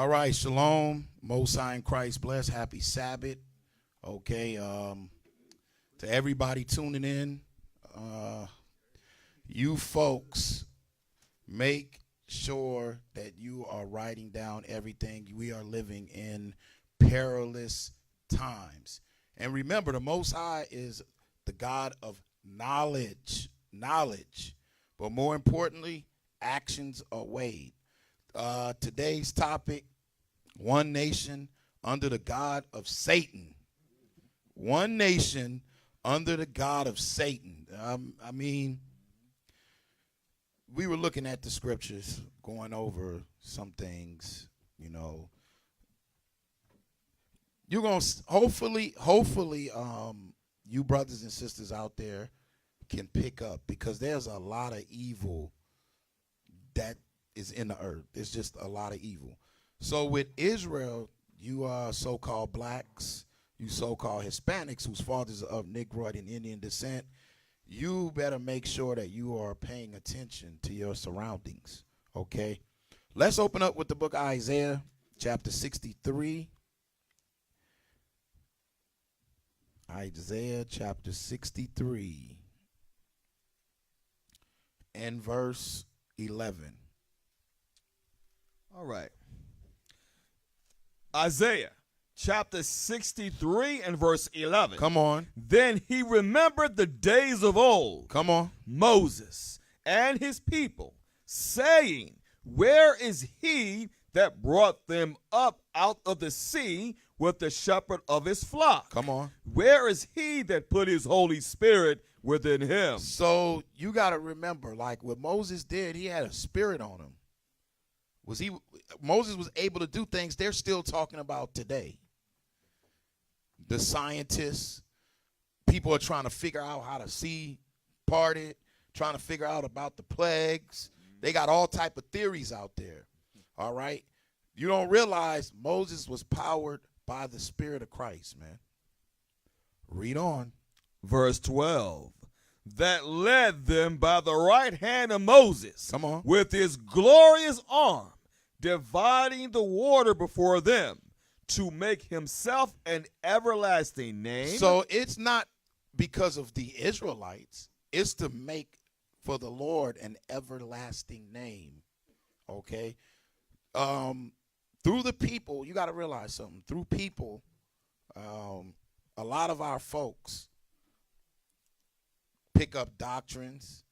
All right, shalom, Most High in Christ bless, happy Sabbath. Okay, to everybody tuning in, you folks, make sure that you are writing down everything. We are living in perilous times. And remember, the Most High is the God of knowledge. But more importantly, actions are weighed. Today's topic, one nation under the God of Satan. One nation under the God of Satan. I mean, we were looking at the scriptures, going over some things, you know. You're going to, hopefully, you brothers and sisters out there can pick up, because there's a lot of evil that is in the earth. There's just a lot of evil. So with Israel, you so-called blacks, you so-called Hispanics whose fathers are of Negroid and Indian descent, you better make sure that you are paying attention to your surroundings, okay? Let's open up with the book of Isaiah, chapter 63. Isaiah chapter 63 and verse 11. All right. Isaiah chapter 63 and verse 11. Come on. Then he remembered the days of old. Come on. Moses and his people, saying, where is he that brought them up out of the sea with the shepherd of his flock? Come on. Where is he that put his Holy Spirit within him? So you got to remember, like what Moses did, he had a spirit on him. Moses was able to do things they're still talking about today. The scientists, people are trying to figure out how to see parted, trying to figure out about the plagues. They got all type of theories out there. All right. You don't realize Moses was powered by the Spirit of Christ, man. Read on. Verse 12. That led them by the right hand of Moses. Come on. With his glorious arm, dividing the water before them, to make himself an everlasting name. So it's not because of the Israelites. It's to make for the Lord an everlasting name. Okay? Through the people, you got to realize something. Through people, a lot of our folks pick up doctrines.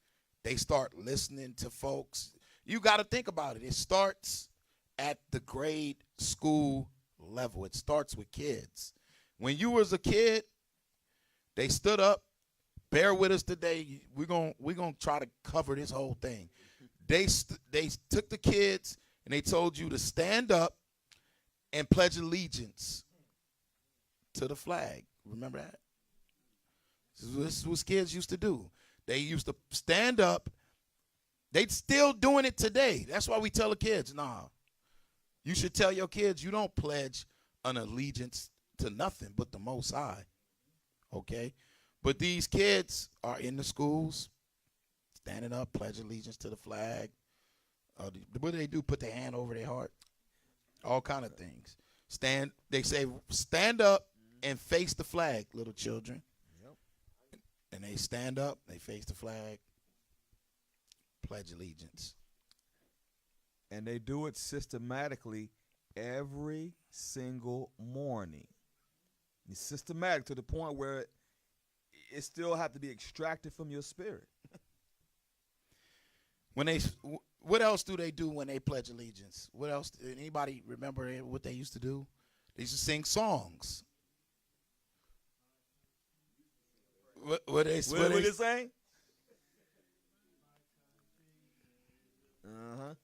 They start listening to folks. You got to think about it. It starts at the grade school level. It starts with kids. When you was a kid, they stood up. Bear with us today. We're gonna try to cover this whole thing. They took the kids and they told you to stand up and pledge allegiance to the flag. Remember that? This is what kids used to do. They used to stand up. They still doing it today. That's why we tell the kids, nah. You should tell your kids you don't pledge an allegiance to nothing but the Most High. Okay? But these kids are in the schools, standing up, pledge allegiance to the flag. What do they do? Put their hand over their heart? All kind of things. They say, stand up and face the flag, little children. Yep. And they stand up, they face the flag, pledge allegiance. And they do it systematically every single morning. It's systematic to the point where it still have to be extracted from your spirit. What else do they do when they pledge allegiance? What else? Anybody remember what they used to do? They used to sing songs. What they say? Uh-huh.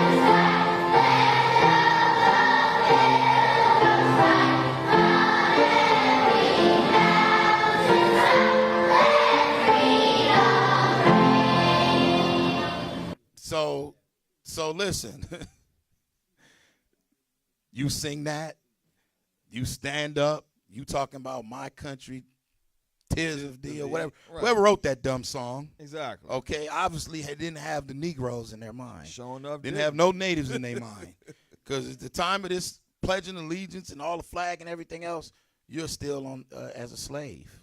Yeah. So listen, you sing that, you stand up, you talking about my country, tears of thee, or whatever. Right. Whoever wrote that dumb song, Exactly. okay, obviously they didn't have the Negroes in their mind. Showing up. Didn't have no natives in their mind. Because at the time of this pledging allegiance and all the flag and everything else, you're still on as a slave.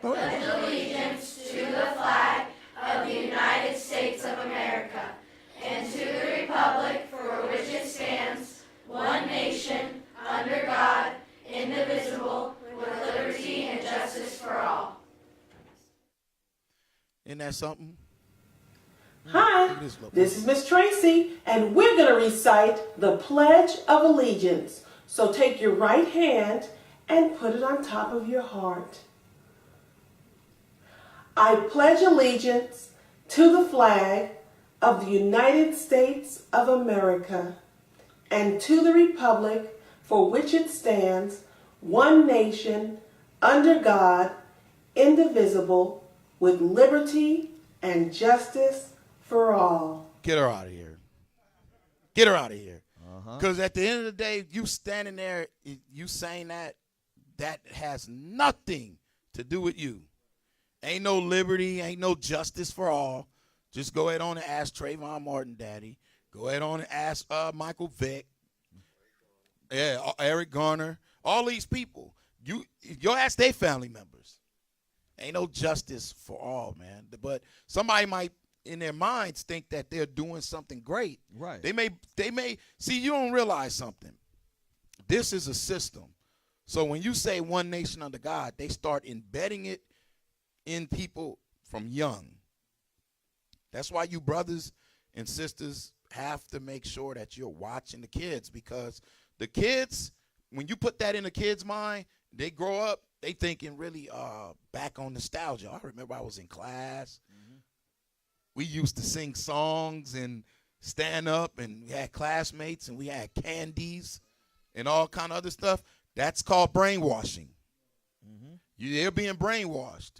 Go ahead. Pledge allegiance to the flag of the United States of America and to the republic for which it stands, one nation, under God, indivisible, with liberty and justice for all. Isn't that something? Hi, this is Miss Tracy, and we're going to recite the Pledge of Allegiance. So take your right hand and put it on top of your heart. I pledge allegiance to the flag of the United States of America and to the republic for which it stands, one nation, under God, indivisible, with liberty and justice for all. Get her out of here. Get her out of here. Because at the end of the day, you standing there, you saying that has nothing to do with you. Ain't no liberty, ain't no justice for all. Just go ahead on and ask Trayvon Martin, Daddy. Go ahead on and ask Michael Vick. Yeah, Eric Garner. All these people. You ask their family members. Ain't no justice for all, man. But somebody might, in their minds, think that they're doing something great. Right. They may see, you don't realize something. This is a system. So when you say one nation under God, they start embedding it in people from young. That's why you brothers and sisters have to make sure that you're watching the kids, because the kids, when you put that in a kid's mind, they grow up, they thinking really back on nostalgia. I remember I was in class. We used to sing songs and stand up, and we had classmates, and we had candies and all kind of other stuff. That's called brainwashing. They're being brainwashed.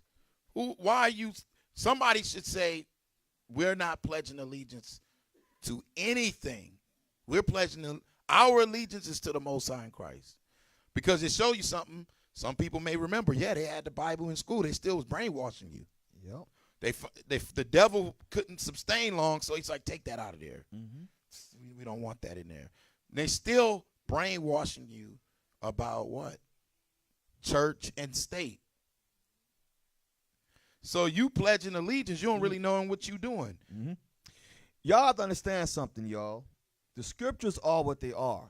Why are you? Somebody should say, we're not pledging allegiance to anything. We're pledging our allegiance is to the Most High in Christ. Because it shows you something. Some people may remember, yeah, they had the Bible in school. They still was brainwashing you. Yep. The devil couldn't sustain long, so he's like, take that out of there. We don't want that in there. They still brainwashing you about what? Church and state. So you pledging allegiance, you don't really know what you're doing. Y'all have to understand something, y'all. The scriptures are what they are.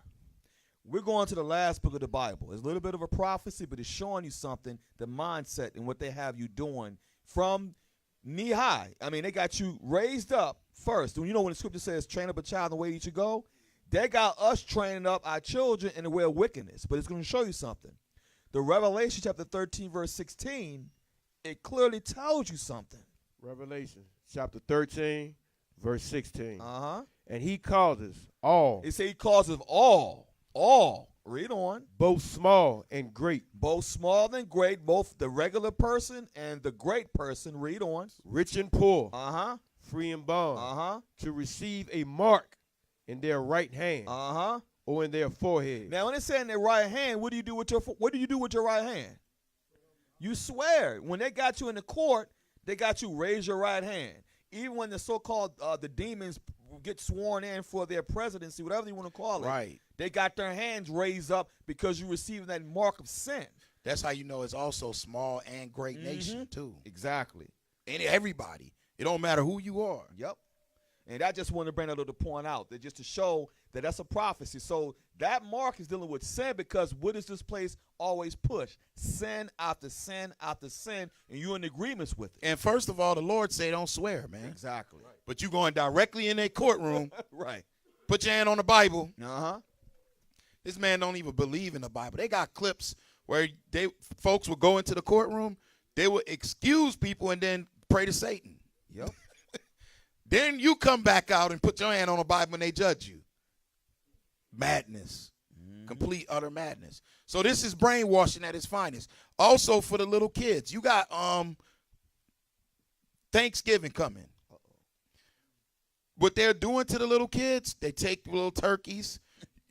We're going to the last book of the Bible. It's a little bit of a prophecy, but it's showing you something, the mindset and what they have you doing from knee high. I mean, they got you raised up first. You know when the scripture says, train up a child in the way he should go? They got us training up our children in the way of wickedness. But it's going to show you something. The Revelation chapter 13, verse 16, it clearly tells you something. Revelation chapter 13, verse 16. Uh-huh. And he causes all, It says he causes all. Read on. both small and great, Both small and great, both the regular person and the great person. Read on. rich and poor, Uh-huh. free and bond, Uh-huh. to receive a mark in their right hand Uh-huh. or in their forehead. Now, when it's saying their right hand, what do you do with your right hand? You swear. When they got you in the court, they got you raise your right hand. Even when the so-called the demons get sworn in for their presidency, whatever you want to call it, Right. they got their hands raised up because you're receiving that mark of sin. That's how you know it's also small and great nation, too. Exactly. And everybody. It don't matter who you are. Yep. And I just wanted to bring that little point out, that just to show that that's a prophecy. So that mark is dealing with sin, because what does this place always push? Sin after sin after sin, and you're in agreements with it. And first of all, the Lord say don't swear, man. Exactly. But you going directly in their courtroom, Right. put your hand on the Bible. Uh-huh. This man don't even believe in the Bible. They got clips where folks would go into the courtroom, they would excuse people and then pray to Satan. Yep. Then you come back out and put your hand on the Bible and they judge you. Madness. Complete, utter madness. So this is brainwashing at its finest. Also for the little kids. You got Thanksgiving coming. what they're doing to the little kids, they take the little turkeys.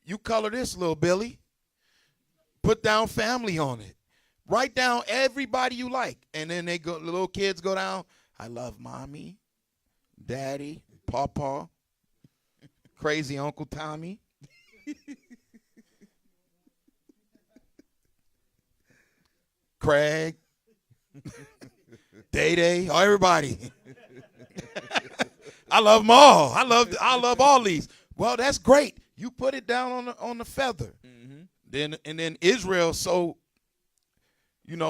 You color this, little Billy. Put down family on it. Write down everybody you like. And then the little kids go down, I love mommy, daddy, papa, crazy Uncle Tommy. Craig, Day-Day, everybody. I love them all. I love all these. Well, that's great. You put it down on the feather. And then Israel, so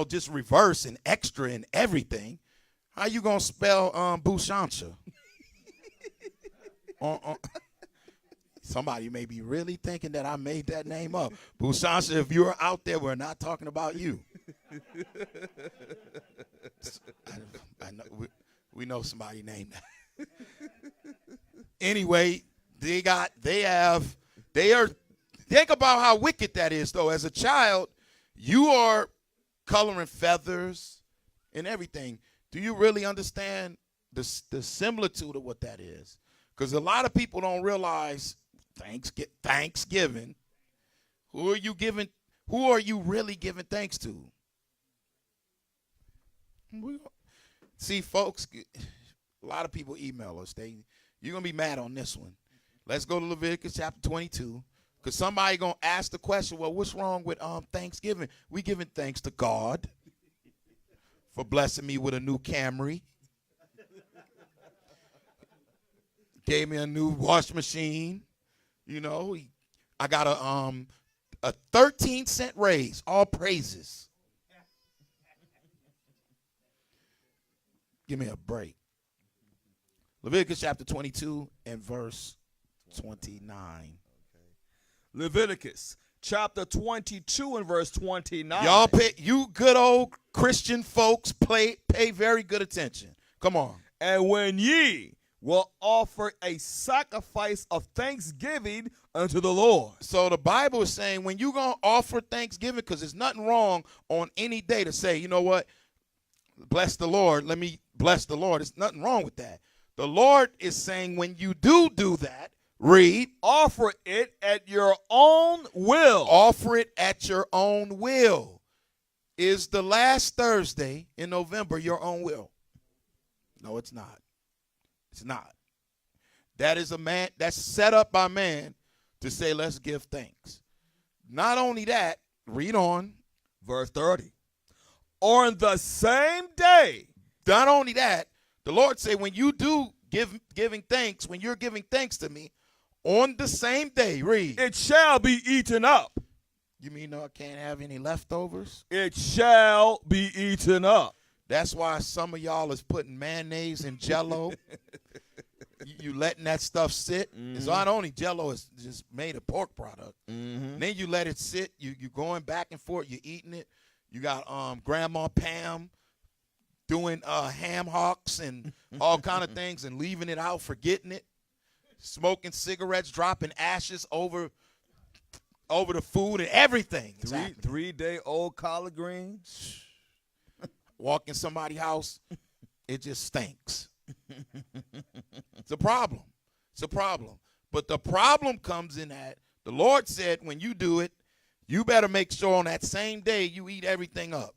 just reverse and extra and everything. How you gonna spell Bushansha? Somebody may be really thinking that I made that name up. Bushansha, if you're out there, we're not talking about you. I know, we know somebody named that. Anyway, think about how wicked that is, though. As a child, you are coloring feathers and everything. Do you really understand the similitude of what that is? Because a lot of people don't realize Thanksgiving. Who are you really giving thanks to? See, folks, a lot of people email us. You're going to be mad on this one. Let's go to Leviticus chapter 22. Because somebody going to ask the question, well, what's wrong with Thanksgiving? We giving thanks to God for blessing me with a new Camry. Gave me a new wash machine. I got a 13-cent raise. All praises. Give me a break. Leviticus chapter 22 and verse 29. Leviticus chapter 22 and verse 29. Y'all you good old Christian folks pay very good attention. Come on. And when ye will offer a sacrifice of thanksgiving unto the Lord. So the Bible is saying when you're going to offer thanksgiving, because there's nothing wrong on any day to say, you know what, bless the Lord, let me bless the Lord. There's nothing wrong with that. The Lord is saying when you do that, read. Offer it at your own will. Offer it at your own will. Is the last Thursday in November your own will? No, it's not. It's not. That is that's set up by man to say, let's give thanks. Not only that, read on. Verse 30. On the same day. Not only that, the Lord say, when you do giving thanks, when you're giving thanks to me, on the same day, read. It shall be eaten up. You mean I can't have any leftovers? It shall be eaten up. That's why some of y'all is putting mayonnaise and Jell-O. you letting that stuff sit. Mm-hmm. So not only Jell-O is just made a pork product. Mm-hmm. Then you let it sit. You going back and forth. You eating it. You got Grandma Pam doing ham hocks and all kind of things and leaving it out, forgetting it. Smoking cigarettes, dropping ashes over the food and everything. 3-day-old collard greens. Walk in somebody's house, it just stinks. It's a problem. It's a problem. But the problem comes in that the Lord said when you do it, you better make sure on that same day you eat everything up.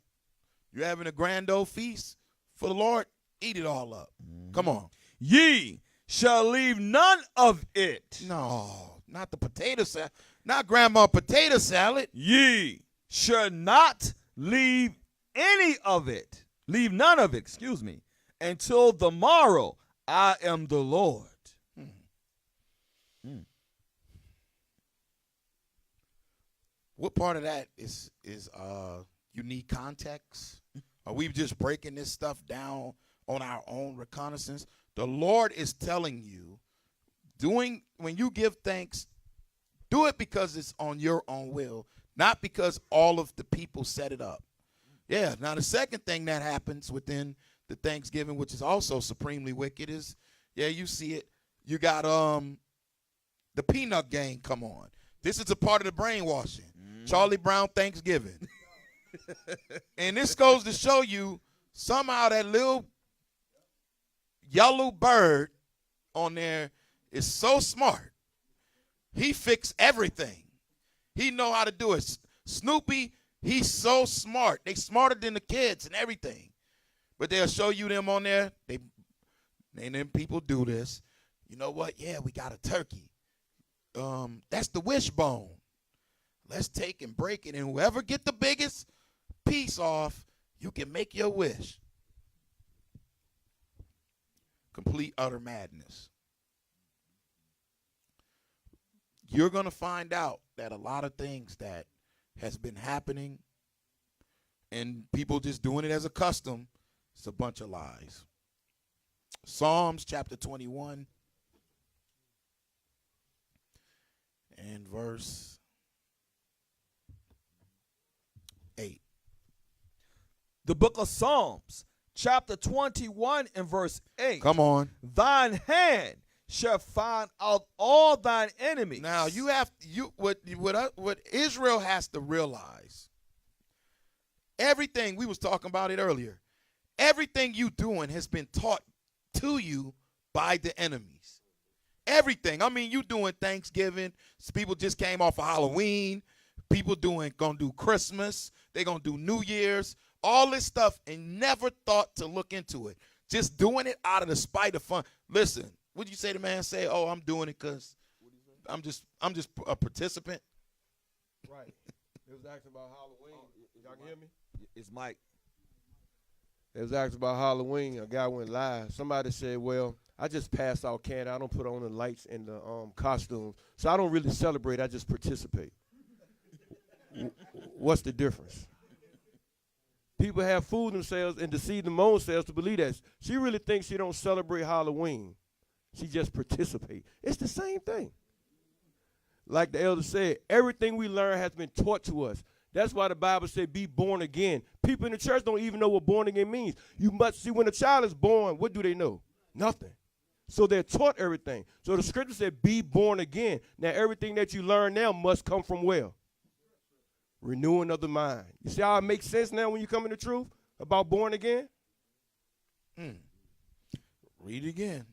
You're having a grand old feast for the Lord, eat it all up. Mm-hmm. Come on. Ye shall leave none of it. No, not the potato salad. Not grandma potato salad. Ye shall not leave any of it. Leave none of it, until the morrow. I am the Lord. What part of that is you need context? Are we just breaking this stuff down on our own reconnaissance? The Lord is telling you, when you give thanks, do it because it's on your own will, not because all of the people set it up. Yeah, now the second thing that happens within the Thanksgiving, which is also supremely wicked, is, you see it, you got the peanut gang come on. This is a part of the brainwashing. Charlie Brown Thanksgiving. And this goes to show you somehow that little yellow bird on there is so smart. He fixed everything. He know how to do it. Snoopy, he's so smart. They smarter than the kids and everything. But they'll show you them on there. And then people do this. You know what? Yeah, we got a turkey. That's the wishbone. Let's take and break it. And whoever get the biggest piece off, you can make your wish. Complete utter madness. You're going to find out that a lot of things that has been happening and people just doing it as a custom, it's a bunch of lies. Psalms chapter 21 and verse 8. The book of Psalms, chapter 21 and verse 8. Come on. Thine hand shall find out all thine enemies. Now what Israel has to realize, everything, we was talking about it earlier, everything you doing has been taught to you by the enemies. Everything. I mean, you doing Thanksgiving. People just came off of Halloween. People gonna do Christmas. They gonna do New Year's. All this stuff and never thought to look into it. Just doing it out of the spite of fun. Listen, would you say the man say, "Oh, I'm doing it because I'm just a participant"? Right. It was asking about Halloween. Y'all can hear me? It's Mike. It was asking about Halloween. A guy went live. Somebody said, "Well, I just pass out candy. I don't put on the lights and the costumes, so I don't really celebrate. I just participate." What's the difference? People have fooled themselves and deceived them own selves to believe that. She really thinks she don't celebrate Halloween. She just participate. It's the same thing. Like the elder said, everything we learn has been taught to us. That's why the Bible said be born again. People in the church don't even know what born again means. You must see when a child is born, what do they know? Nothing. So they're taught everything. So the scripture said be born again. Now everything that you learn now must come from where? Renewing of the mind. You see how it makes sense now when you come in the truth about born again? Read it again.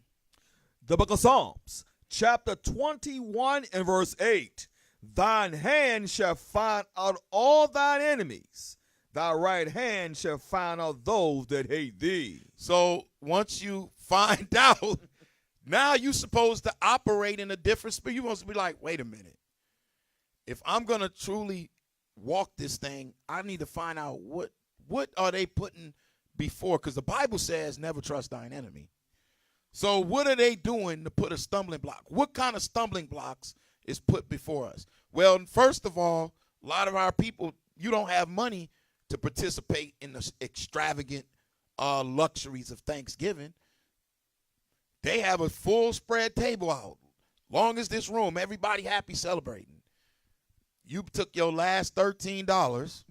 The book of Psalms, chapter 21 and verse 8. Thine hand shall find out all thine enemies. Thy right hand shall find out those that hate thee. So once you find out, now you're supposed to operate in a different spirit. You're supposed to be like, wait a minute. If I'm going to truly walk this thing, I need to find out what are they putting before, because the Bible says never trust thine enemy. So what are they doing to put a stumbling block? What kind of stumbling blocks is put before us? Well, first of all, a lot of our people, you don't have money to participate in the extravagant luxuries of Thanksgiving. They have a full spread table out. Long as this room, everybody happy celebrating. You took your last $13,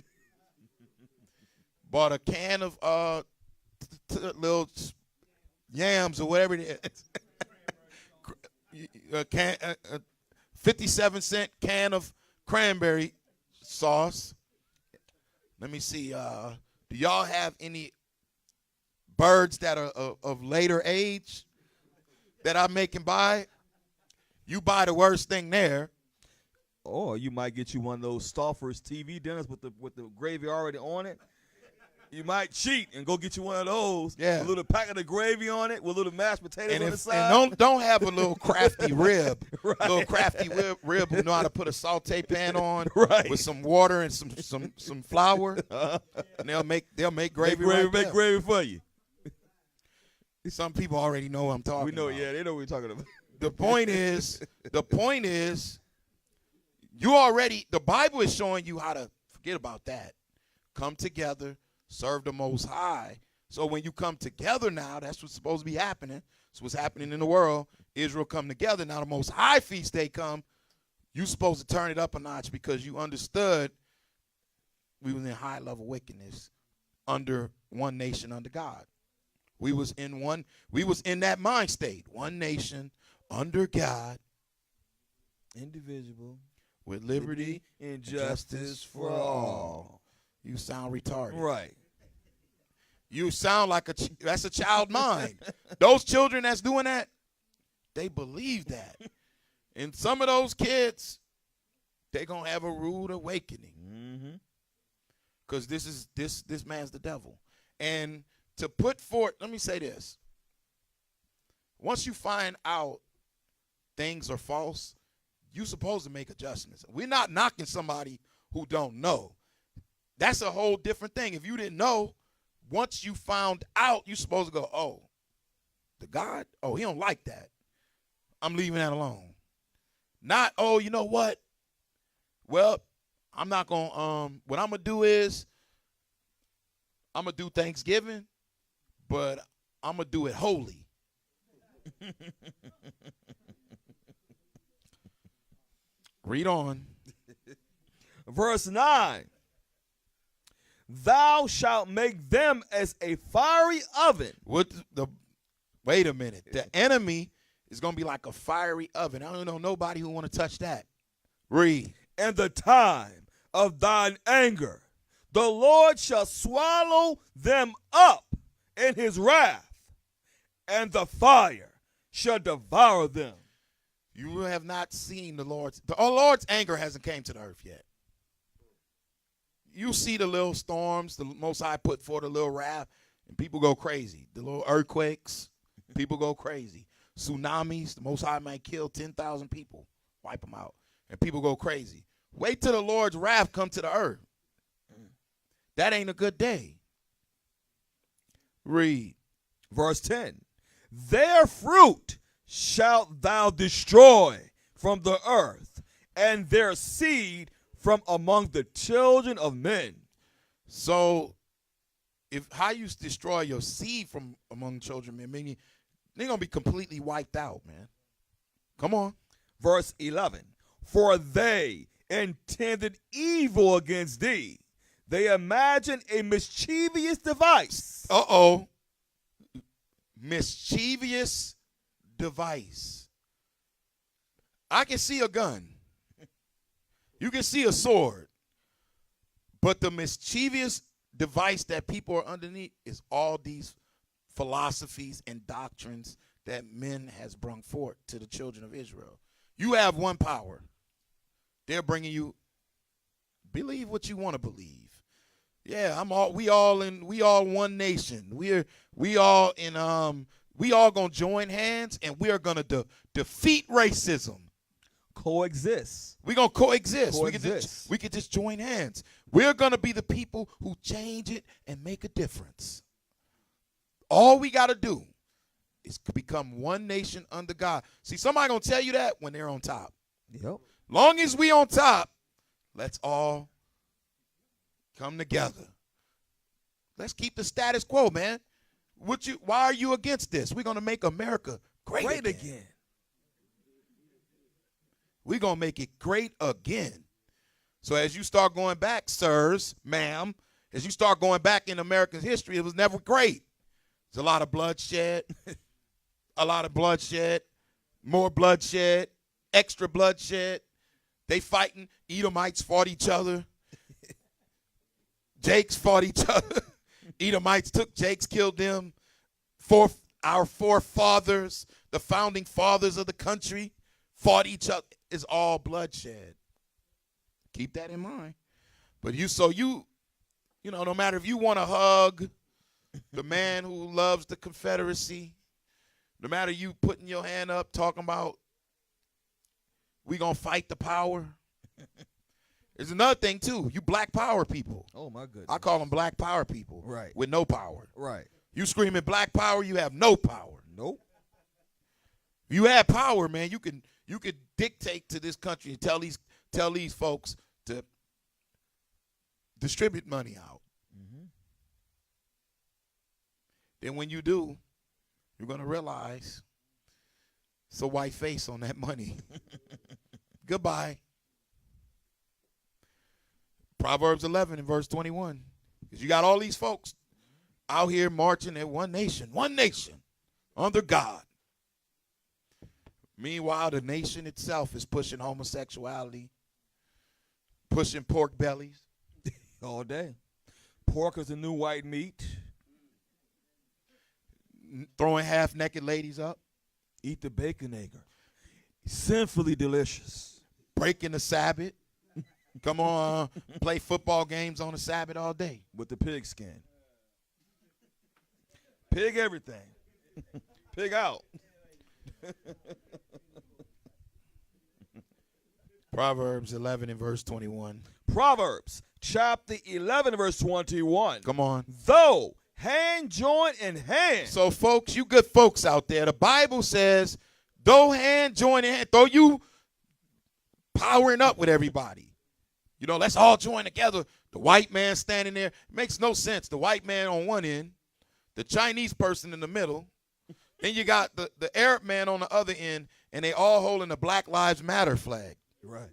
bought a can of little yams or whatever it is, a 57-cent can of cranberry sauce. Let me see. Do y'all have any birds that are of later age that I make and buy? You buy the worst thing there. Or you might get you one of those Stouffer's TV dinners with the gravy already on it. You might cheat and go get you one of those. Yeah. A little packet of gravy on it with little mashed potatoes And, on the if, side. and don't have a little crafty rib. Right. Little crafty rib who know how to put a saute pan on Right. with some water and some flour. And they'll make gravy. Make there. gravy for you. Some people already know what I'm talking We know, about. yeah, they know what we're talking about. The point is, the Bible is showing you how to forget about that. Come together, serve the Most High. So when you come together now, that's what's supposed to be happening. That's what's happening in the world. Israel come together. Now the Most High feast day come. You supposed to turn it up a notch because you understood we was in high level wickedness under one nation under God. We was in that mind state. One nation under God. Indivisible. With liberty and justice for all. You sound retarded. Right. You sound like that's a child mind. Those children that's doing that, They believe that. And some of those kids, they're going to have a rude awakening. Mm-hmm. Because this man's the devil. And to put forth, let me say this. Once you find out things are false, you're supposed to make adjustments. We're not knocking somebody who don't know. That's a whole different thing. If you didn't know, once you found out, you're supposed to go, oh, the God, oh, he don't like that. I'm leaving that alone. Not, oh, you know what? Well, I'm not going to, what I'm going to do is, I'm going to do Thanksgiving, but I'm going to do it holy. Read on. Verse 9. Thou shalt make them as a fiery oven. Wait a minute. The enemy is going to be like a fiery oven. I don't know nobody who want to touch that. Read. And the time of thine anger, the Lord shall swallow them up in his wrath, and the fire shall devour them. You have not seen the Lord's anger hasn't came to the earth yet. You see the little storms, the Most High put forth a little wrath, and people go crazy. The little earthquakes, people go crazy. Tsunamis, the Most High might kill 10,000 people, wipe them out, and people go crazy. Wait till the Lord's wrath come to the earth. That ain't a good day. Read. Verse 10. Their fruit shalt thou destroy from the earth, and their seed from among the children of men. So, how you destroy your seed from among children of men, meaning they're going to be completely wiped out, man. Come on. Verse 11. For they intended evil against thee. They imagine a mischievous device. Uh-oh. Mischievous device. I can see a gun. You can see a sword. But the mischievous device that people are underneath is all these philosophies and doctrines that men has brung forth to the children of Israel. You have one power. They're bringing you, believe what you want to believe. Yeah, we all one nation. We all gonna join hands and we are gonna defeat racism. Coexist. We're gonna coexist. We could just join hands. We're gonna be the people who change it and make a difference. All we gotta do is become one nation under God. See, somebody gonna tell you that when they're on top. Yep. Long as we on top, let's all come together. Let's keep the status quo, man. Why are you against this? We're going to make America great again. We're going to make it great again. So as you start going back, sirs, ma'am, as you start going back in American history, it was never great. There's a lot of bloodshed, more bloodshed, extra bloodshed. They fighting. Edomites fought each other. Jakes fought each other. Edomites took Jakes, killed them. Our forefathers, the founding fathers of the country, fought each other. It's all bloodshed. Keep that in mind. But no matter if you want to hug the man who loves the Confederacy, no matter you putting your hand up talking about we gonna fight the power. There's another thing too. You black power people. Oh my goodness. I call them black power people. Right. With no power. Right. You screaming black power, you have no power. Nope. If you have power, man, you could dictate to this country and tell these folks to distribute money out. Mm-hmm. Then when you do, you're gonna realize it's a white face on that money. Goodbye. Proverbs 11 and verse 21. Because you got all these folks out here marching at one nation under God. Meanwhile, the nation itself is pushing homosexuality, pushing pork bellies. All day. Pork is the new white meat. Throwing half-naked ladies up. Eat the Baconator. Sinfully delicious. Breaking the Sabbath. Come on, play football games on the Sabbath all day. With the pig skin. Pig everything. Pig out. Proverbs 11 and verse 21. Proverbs chapter 11 verse 21. Come on. Though hand joined in hand. So, folks, you good folks out there, the Bible says, though hand join in hand, though you powering up with everybody. You know, let's all join together. The white man standing there. It makes no sense. The white man on one end, the Chinese person in the middle. Then you got the Arab man on the other end, and they all holding the Black Lives Matter flag. Right.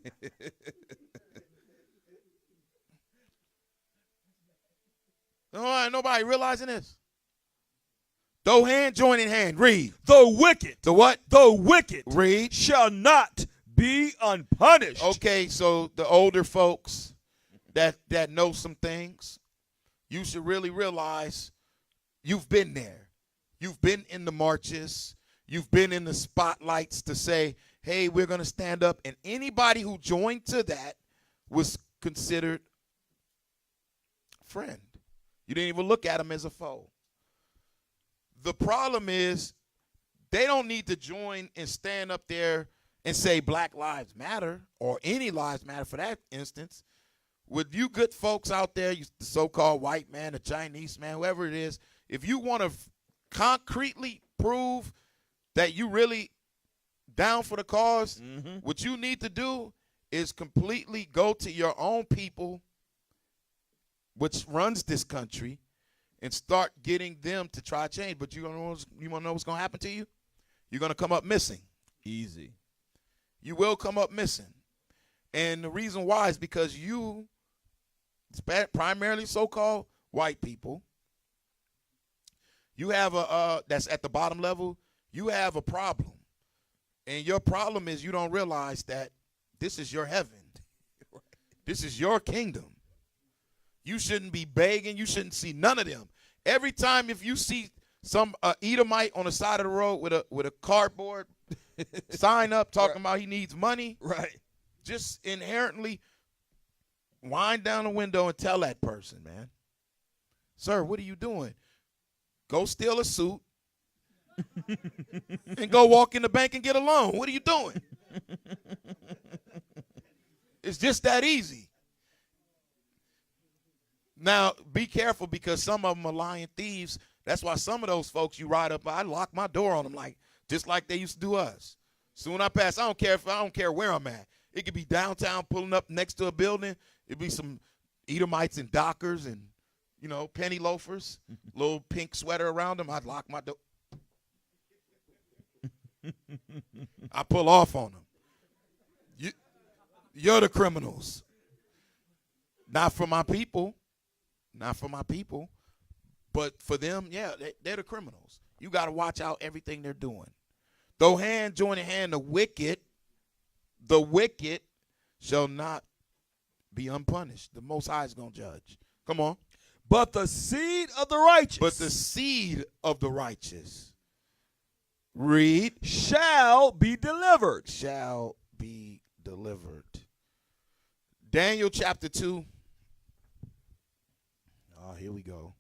Nobody realizing this. Though hand join in hand. Read. The wicked. The what? The wicked. Read. Shall not be unpunished. Okay, so the older folks that know some things, you should really realize you've been there. You've been in the marches. You've been in the spotlights to say, hey, we're going to stand up. And anybody who joined to that was considered friend. You didn't even look at them as a foe. The problem is they don't need to join and stand up there and say Black Lives Matter or any lives matter for that instance. With you good folks out there, you the so-called white man, the Chinese man, whoever it is, if you want to concretely prove that you really down for the cause, what you need to do is completely go to your own people, which runs this country, and start getting them to try to change. But you want to know what's going to happen to you? You're going to come up missing. Easy. You will come up missing. And the reason why is because you, primarily so-called white people, you have that's at the bottom level, you have a problem. And your problem is you don't realize that this is your heaven. This is your kingdom. You shouldn't be begging. You shouldn't see none of them. Every time if you see some Edomite on the side of the road with a cardboard sign up talking about he needs money, right? Just inherently wind down the window and tell that person, man, sir, what are you doing? Go steal a suit and go walk in the bank and get a loan. What are you doing? It's just that easy. Now, be careful because some of them are lying thieves. That's why some of those folks you ride up, I lock my door on them just like they used to do us. Soon I pass, I don't care where I'm at. It could be downtown pulling up next to a building. It'd be some Edomites and Dockers and, penny loafers, little pink sweater around them. I'd lock my door. I pull off on them. You're the criminals. Not for my people. Not for my people. But for them, yeah, they're the criminals. You got to watch out everything they're doing. Though hand join in hand, the wicked shall not be unpunished. The Most High is going to judge. Come on. But the seed of the righteous. But the seed of the righteous. Read. Shall be delivered. Shall be delivered. Daniel chapter 2. Oh, here we go.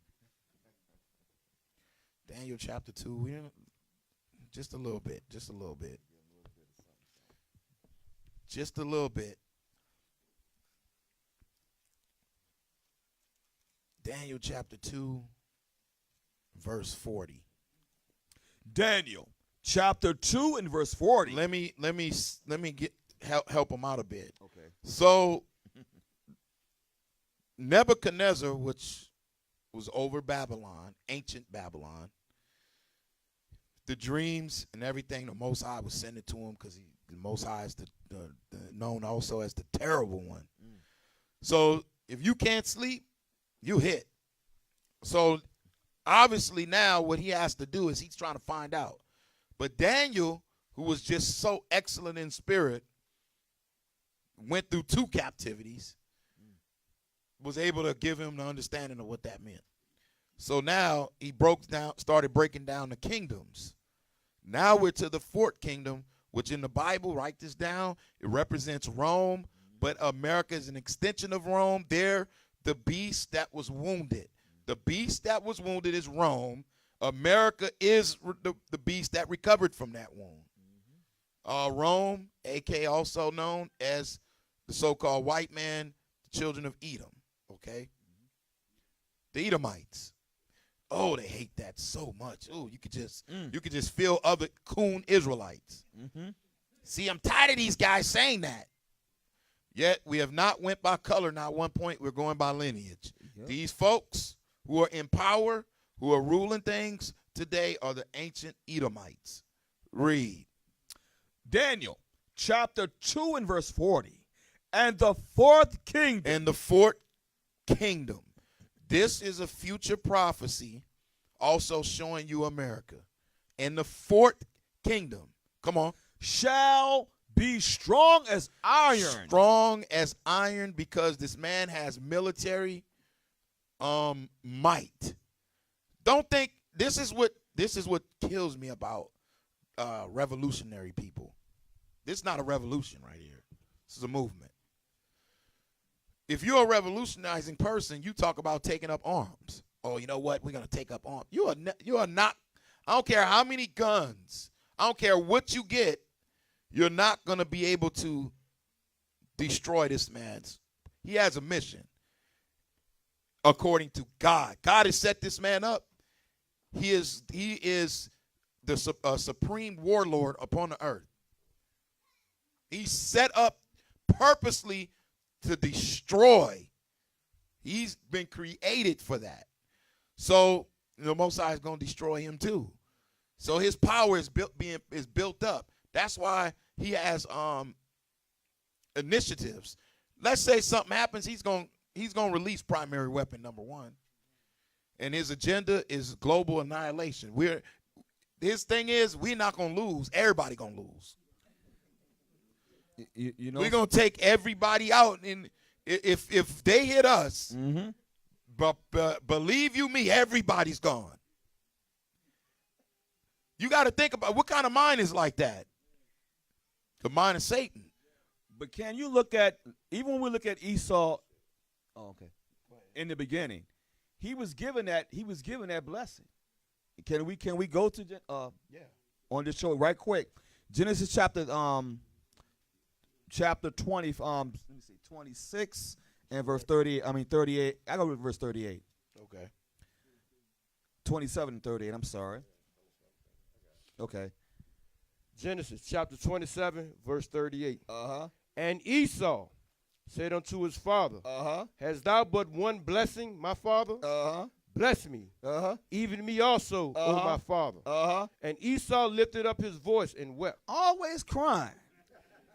Daniel chapter 2. Just a little bit. Just a little bit. Just a little bit. Daniel chapter 2, verse 40. Daniel chapter 2 and verse 40. Let me help them out a bit. Okay. So Nebuchadnezzar, which was over Babylon, ancient Babylon, the dreams and everything, the Most High was sending to him because the Most High is the known also as the terrible one. So if you can't sleep, you hit. So obviously now what he has to do is he's trying to find out. But Daniel, who was just so excellent in spirit, went through 2 captivities, was able to give him the understanding of what that meant. So now he started breaking down the kingdoms. Now we're to the fourth kingdom, which in the Bible, write this down, it represents Rome, but America is an extension of Rome. They're the beast that was wounded. The beast that was wounded is Rome. America is the beast that recovered from that wound. Rome, a.k.a. also known as the so-called white man, the children of Edom, okay? The Edomites. Oh, they hate that so much. Oh, you could just feel other coon Israelites. See, I'm tired of these guys saying that. Yet we have not went by color, not one point. We're going by lineage. Yep. These folks who are in power, who are ruling things today, are the ancient Edomites. Read. Daniel chapter 2 and verse 40. And the fourth kingdom. And the fourth kingdom. This is a future prophecy also showing you America. And the fourth kingdom, come on, shall be strong as iron. Strong as iron, because this man has military might. Don't think this is what kills me about revolutionary people. This is not a revolution right here. This is a movement. If you're a revolutionizing person, you talk about taking up arms. Oh, you know what? We're going to take up arms. You are not. I don't care how many guns. I don't care what you get. You're not going to be able to destroy this man's. He has a mission. According to God. God has set this man up. He is the supreme warlord upon the earth. He's set up purposely to destroy. He's been created for that. So the Most High is going to destroy him too. So his power is built up. That's why he has initiatives. Let's say something happens, he's going to release primary weapon number 1. And his agenda is global annihilation. His thing is, we're not going to lose. Everybody going to lose. You know, we're going to take everybody out. And if they hit us, but believe you me, everybody's gone. You got to think about what kind of mind is like that. The mind of Satan. But can you look at, even when we look at Esau, in the beginning, he was given that blessing. Can we go to on this show right quick? Genesis chapter 20, let me see, 26 and verse 38. I go with verse 38. Okay. 27 and 38. I'm sorry. Okay. Genesis chapter 27, verse 38. Uh-huh. And Esau said unto his father, Hast thou but one blessing, my father? Bless me, even me also, O my father. And Esau lifted up his voice and wept. Always crying.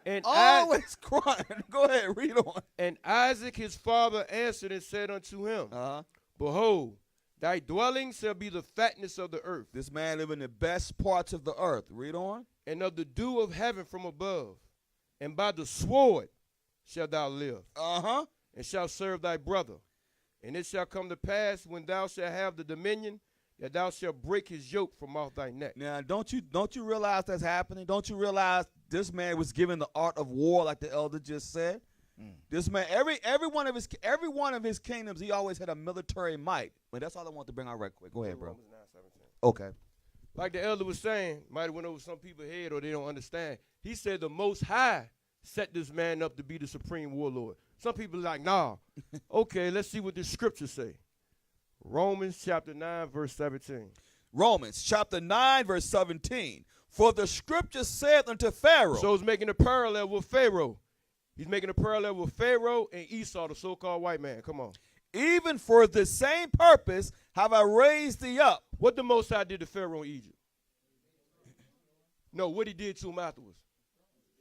And always crying. Go ahead, read on. And Isaac his father answered and said unto him, Behold, thy dwelling shall be the fatness of the earth. This man live in the best parts of the earth. Read on. And of the dew of heaven from above. And by the sword shalt thou live. And shalt serve thy brother. And it shall come to pass, when thou shalt have the dominion, that thou shalt break his yoke from off thy neck. Now, don't you realize that's happening? Don't you realize this man was given the art of war, like the elder just said? This man, every one of his kingdoms, he always had a military might. But that's all I want to bring out right quick. Go ahead, bro. Okay. Like the elder was saying, might have went over some people's head or they don't understand. He said the Most High set this man up to be the supreme warlord. Some people are like, nah. Okay, let's see what the scriptures say. Romans chapter 9, verse 17. Romans chapter 9, verse 17. For the scripture saith unto Pharaoh. So it's making a parallel with Pharaoh. He's making a parallel with Pharaoh and Esau, the so-called white man. Come on. Even for the same purpose have I raised thee up. What the Most High did to Pharaoh in Egypt? No, what he did to him afterwards.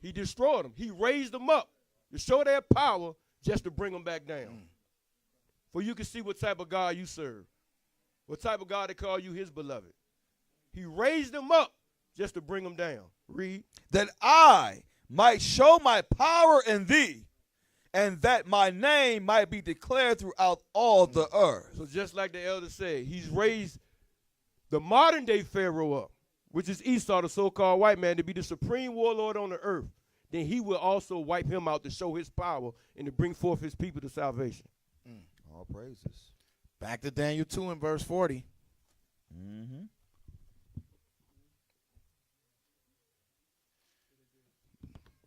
He destroyed them. He raised them up to show their power, just to bring them back down. For you can see what type of God you serve. What type of God they call you his beloved. He raised them up just to bring them down. Read. That I might show my power in thee, and that my name might be declared throughout all the earth. So just like the elder said, he's raised the modern day Pharaoh up which is Esau, the so-called white man, to be the supreme warlord on the earth, then he will also wipe him out to show his power and to bring forth his people to salvation. All praises. Back to Daniel 2 and verse 40. Mm-hmm.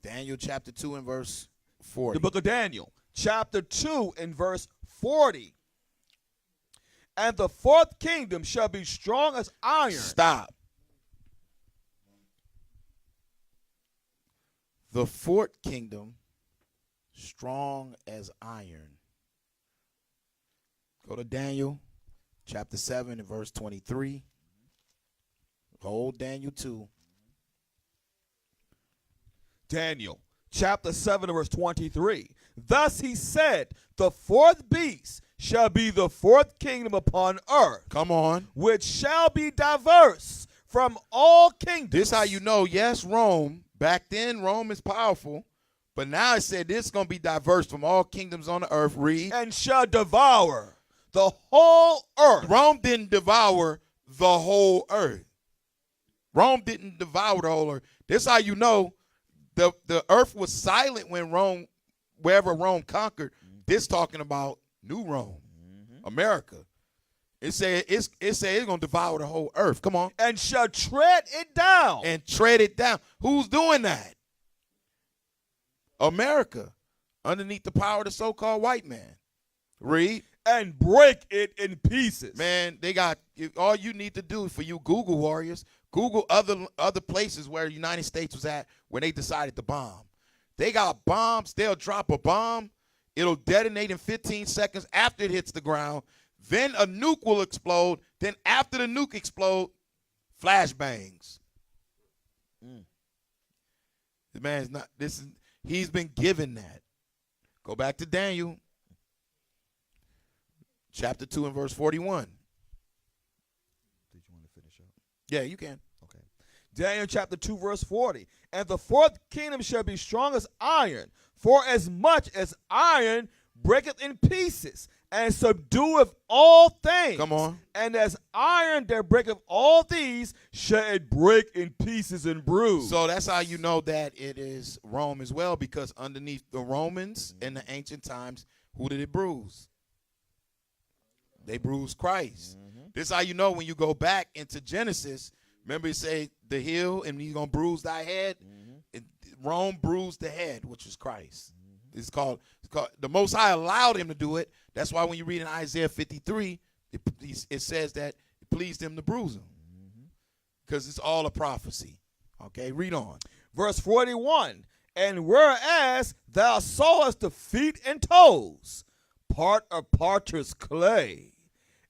Daniel chapter 2 and verse 40. The book of Daniel, chapter 2 and verse 40. And the fourth kingdom shall be strong as iron. Stop. The fourth kingdom, strong as iron. Go to Daniel chapter 7 and verse 23. Hold Daniel 2. Daniel chapter 7 and verse 23. Thus he said, the fourth beast shall be the fourth kingdom upon earth, Come on. which shall be diverse from all kingdoms. This how you know, yes, Rome. Back then, Rome is powerful. But now it said this is going to be diverse from all kingdoms on the earth. Read. and shall devour the whole earth. Rome didn't devour the whole earth. Rome didn't devour the whole earth. This how you know the earth was silent when Rome, wherever Rome conquered. This talking about New Rome, America. It said it's going to devour the whole earth. Come on. And shall tread it down. And tread it down. Who's doing that? America, underneath the power of the so-called white man. Read. And break it in pieces. Man, they got all you need to do for you Google warriors. Google other places where the United States was at when they decided to bomb. They got bombs. They'll drop a bomb. It'll detonate in 15 seconds after it hits the ground. Then a nuke will explode. Then after the nuke explode, flashbangs. The man's not. He's been given that. Go back to Daniel, chapter 2 and verse 41. Did you want to finish up? Yeah, you can. Okay. Daniel chapter 2 verse 40. And the fourth kingdom shall be strong as iron, for as much as iron breaketh in pieces, and subdueth all things. Come on. And as iron that breaketh all these, shall it break in pieces and bruise. So that's how you know that it is Rome as well, because underneath the Romans in the ancient times, who did it bruise? They bruised Christ. This is how you know when you go back into Genesis. Remember it say the heel and he's going to bruise thy head. Rome bruised the head, which is Christ. It's called the Most High allowed him to do it. That's why when you read in Isaiah 53, it says that it pleased him to bruise him, because it's all a prophecy. Okay, read on. Verse 41. And whereas thou sawest the feet and toes, part of potter's clay,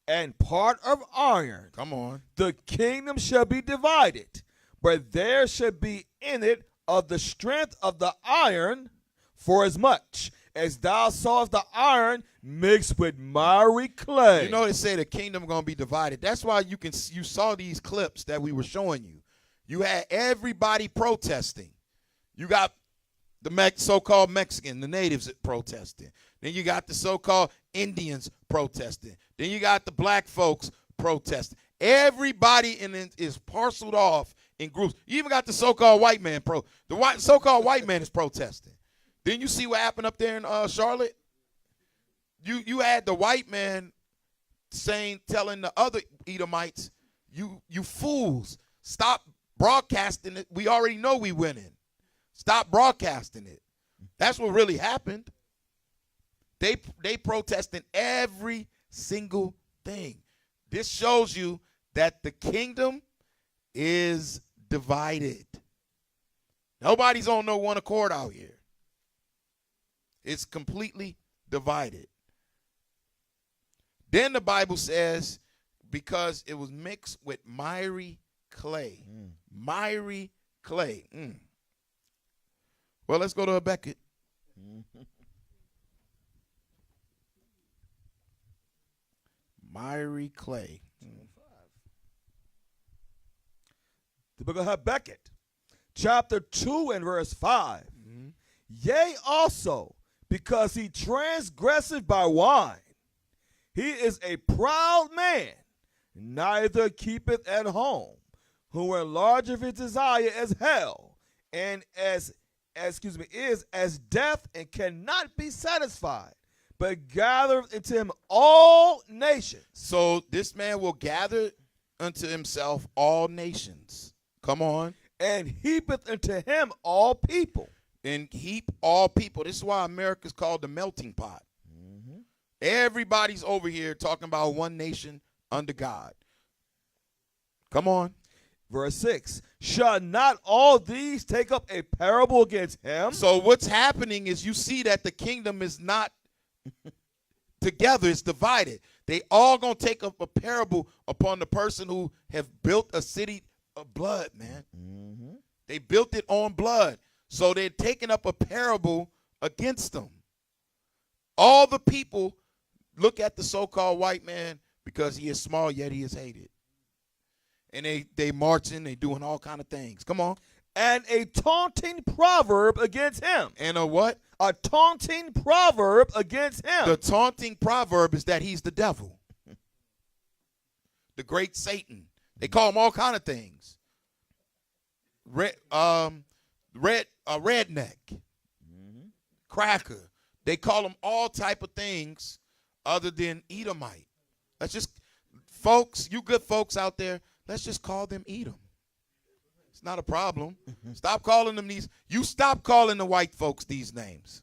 and part of iron, Come on. the kingdom shall be divided, but there shall be in it of the strength of the iron, for as much as thou sawest the iron mixed with miry clay. You know they say the kingdom going to be divided. That's why you saw these clips that we were showing you. You had everybody protesting. You got the so-called Mexican, the natives protesting. Then you got the so-called Indians protesting. Then you got the black folks protesting. Everybody is parceled off in groups. You even got the so-called white man so-called white man is protesting. Then you see what happened up there in Charlotte? You had the white man telling the other Edomites, you fools, stop broadcasting it. We already know we winning. Stop broadcasting it. That's what really happened. They protesting every single thing. This shows you that the kingdom is divided. Nobody's on no one accord out here. It's completely divided. Then the Bible says, because it was mixed with miry clay. Miry clay. Well, let's go to Habakkuk. Miry clay. The book of Habakkuk, chapter 2 and verse 5. Yea, also, because he transgresseth by wine, he is a proud man, neither keepeth at home, who enlargeth his desire as hell, and is as death, and cannot be satisfied, but gathereth into him all nations. So this man will gather unto himself all nations. Come on. And heapeth unto him all people. And heap all people. This is why America's called the melting pot. Everybody's over here talking about one nation under God. Come on. Verse 6, shall not all these take up a parable against him? So what's happening is you see that the kingdom is not together, it's divided. They all gonna take up a parable upon the person who have built a city of blood, man. They built it on blood. So they're taking up a parable against them. All the people look at the so-called white man because he is small, yet he is hated. And they marching, they doing all kind of things. Come on. And a taunting proverb against him. And a what? A taunting proverb against him. The taunting proverb is that he's the devil. The great Satan. They call him all kind of things. Redneck. Cracker. They call him all type of things other than Edomite. Let's just, folks, you good folks out there, let's just call them Edom. It's not a problem. Stop calling them these. You stop calling the white folks these names.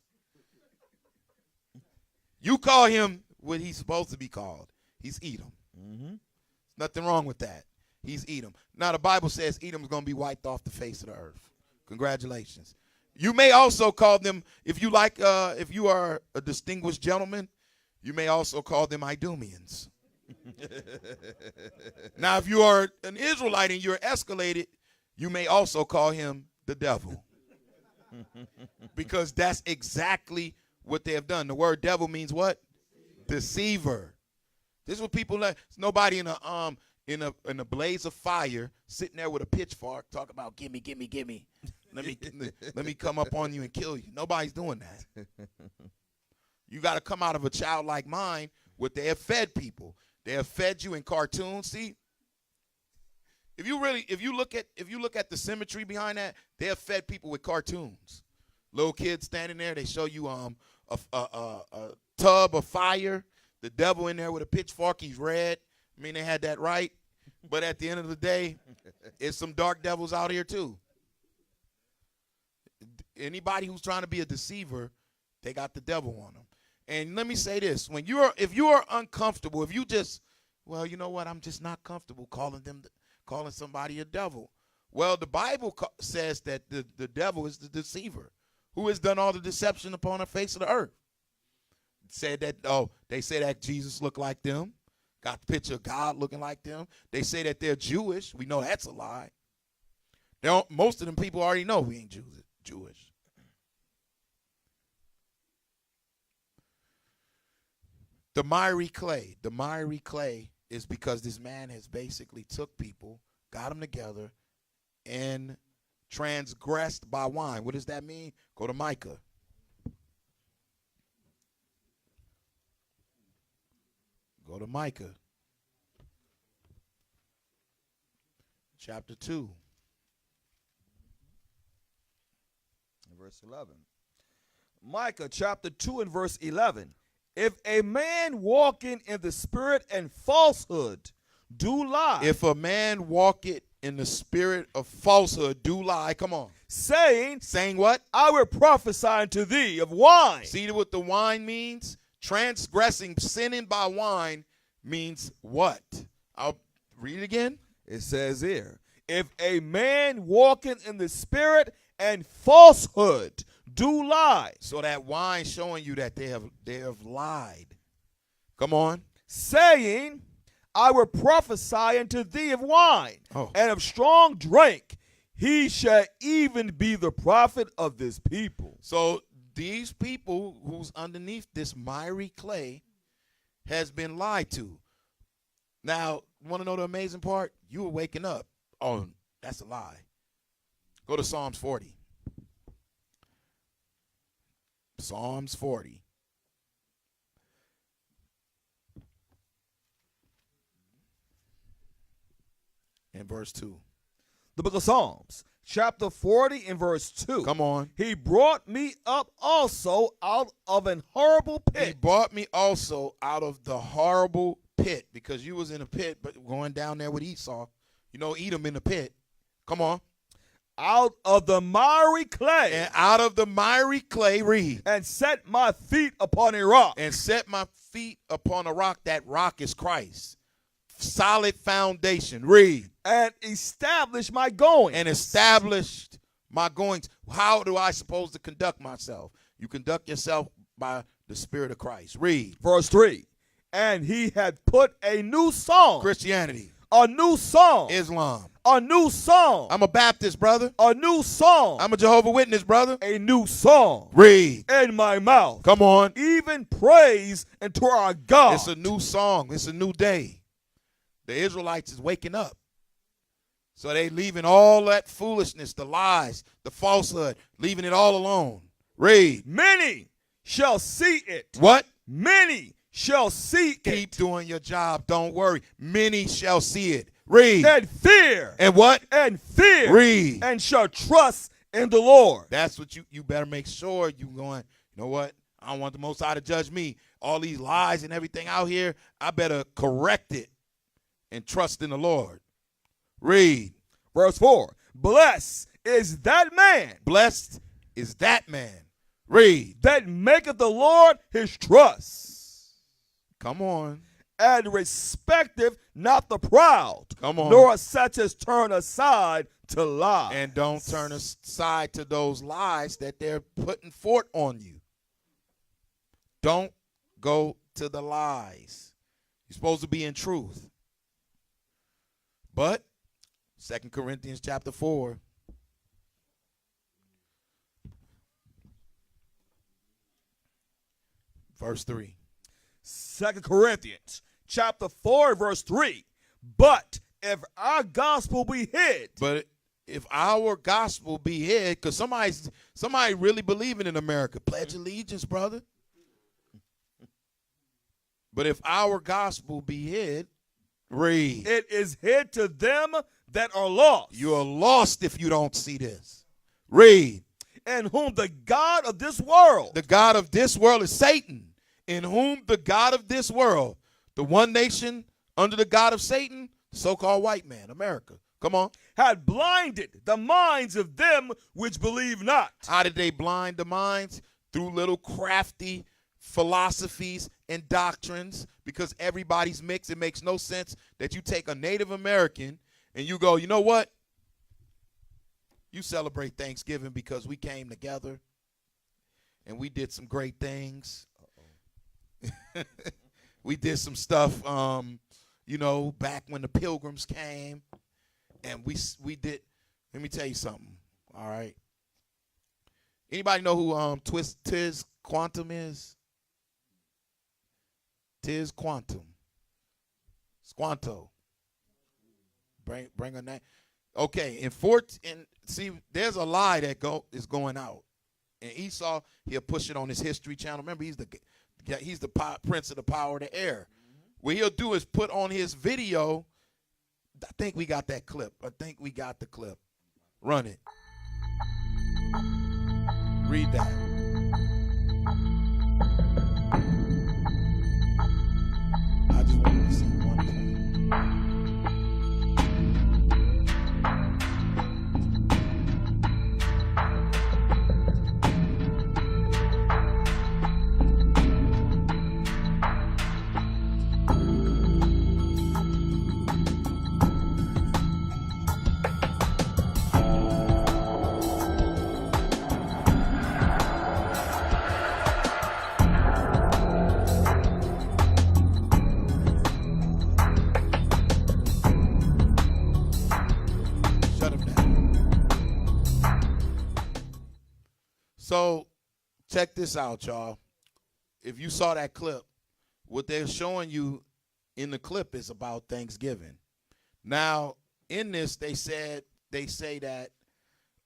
You call him what he's supposed to be called. He's Edom. Nothing wrong with that. He's Edom. Now the Bible says Edom's going to be wiped off the face of the earth. Congratulations. You may also call them, if you like, if you are a distinguished gentleman, you may also call them Idumeans. Now, if you are an Israelite and you're escalated, you may also call him the devil. Because that's exactly what they have done. The word devil means what? Deceiver. This is what people like. There's nobody in a blaze of fire sitting there with a pitchfork talking about gimme, gimme, gimme. Let me come up on you and kill you. Nobody's doing that. You got to come out of a childlike mind what they have fed people. They have fed you in cartoons. See, if you look at the symmetry behind that, they have fed people with cartoons. Little kids standing there, they show you a tub of fire, the devil in there with a pitchfork. He's red. I mean, they had that right. But at the end of the day, it's some dark devils out here too. Anybody who's trying to be a deceiver, they got the devil on them. And let me say this: if you are uncomfortable, if you just, well, you know what, I'm just not comfortable calling somebody a devil. Well, the Bible says that the devil is the deceiver, who has done all the deception upon the face of the earth. Said that they say that Jesus looked like them, got the picture of God looking like them. They say that they're Jewish. We know that's a lie. Most of them people already know we ain't Jewish. The miry clay. The miry clay is because this man has basically took people, got them together, and transgressed by wine. What does that mean? Go to Micah. Go to Micah. Chapter 2. Verse 11. Micah chapter 2 and verse 11. If a man walking in the spirit and falsehood do lie. If a man walketh in the spirit of falsehood do lie. Come on. Saying what? I will prophesy unto thee of wine. See what the wine means? Transgressing, sinning by wine means what? I'll read it again. It says here, if a man walking in the spirit and falsehood do lie. So that wine showing you that they have lied. Come on. Saying, I will prophesy unto thee of wine and of strong drink. He shall even be the prophet of this people. So these people who's underneath this miry clay has been lied to. Now, want to know the amazing part? You were waking up. Oh, that's a lie. Go to Psalms 40. Psalms 40. And verse 2. The book of Psalms, chapter 40 and verse 2. Come on. He brought me up also out of an horrible He pit. brought me also out of the horrible pit, because you was in a pit, but going down there with Esau. You know, Edom in the pit. Come on. Out of the miry clay. And out of the miry clay, read. And set my feet upon a rock. And set my feet upon a rock. That rock is Christ. Solid foundation. Read. And established my going. And established my goings. How do I suppose to conduct myself? You conduct yourself by the Spirit of Christ. Read. Verse 3. And he had put a new song. Christianity. A new song. Islam. A new song. I'm a Baptist, brother. A new song. I'm a Jehovah's Witness, brother. A new song. Read. In my mouth. Come on. Even praise unto our God. It's a new song. It's a new day. The Israelites is waking up. So they leaving all that foolishness, the lies, the falsehood, leaving it all alone. Read. Many shall see it. What? Many shall see Keep it. doing your job. Don't worry. Many shall see it. Read. And fear. And what? And fear. Read. And shall trust in the Lord. That's what you better make sure you going, you know what? I don't want the Most High to judge me. All these lies and everything out here, I better correct it and trust in the Lord. Read. Verse 4. Blessed is that man. Blessed is that man. Read. That maketh the Lord his trust. Come on. And respecteth not the proud. Come on. Nor such as turn aside to lie. And don't turn aside to those lies that they're putting forth on you. Don't go to the lies. You're supposed to be in truth. But 2 Corinthians chapter 4. Verse 3. 2 Corinthians chapter 4 verse 3. But if our gospel be hid. But if our gospel be hid, because somebody really believing in America, pledge allegiance, brother. But if our gospel be hid, read. It is hid to them that are lost. You are lost if you don't see this. Read. In whom the God of this world. The God of this world is Satan. In whom the God of this world, the one nation under the God of Satan, so-called white man, America. Come on. Had blinded the minds of them which believe not. How did they blind the minds? Through little crafty philosophies and doctrines, because everybody's mixed. It makes no sense that you take a Native American and you go, you know what? You celebrate Thanksgiving because we came together and we did some great things. We did some stuff, back when the Pilgrims came, and we did. Let me tell you something. All right. Anybody know who Tiz Quantum is? Tiz Quantum. Squanto. Bring a name. Okay, see, there's a lie that is going out, and Esau, he'll push it on his History Channel. Remember, he's the prince of the power of the air. What he'll do is put on his video. I think we got that clip. Run it. Read that. I just wanted to see one thing. So, check this out, y'all. If you saw that clip, what they're showing you in the clip is about Thanksgiving. Now, in this, they say that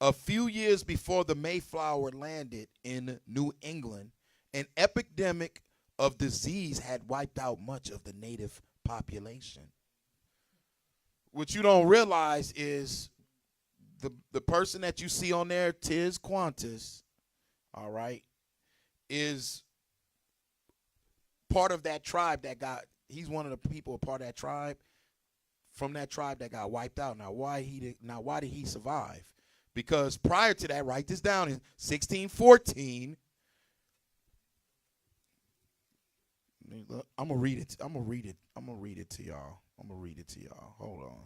a few years before the Mayflower landed in New England, an epidemic of disease had wiped out much of the native population. What you don't realize is the person that you see on there, Tiz Qantas, all right, is part of that tribe that got. He's one of the people, a part of that tribe, from that tribe that got wiped out. Now, why did he survive? Because prior to that, write this down, in 1614. I'm gonna read it to y'all. Hold on.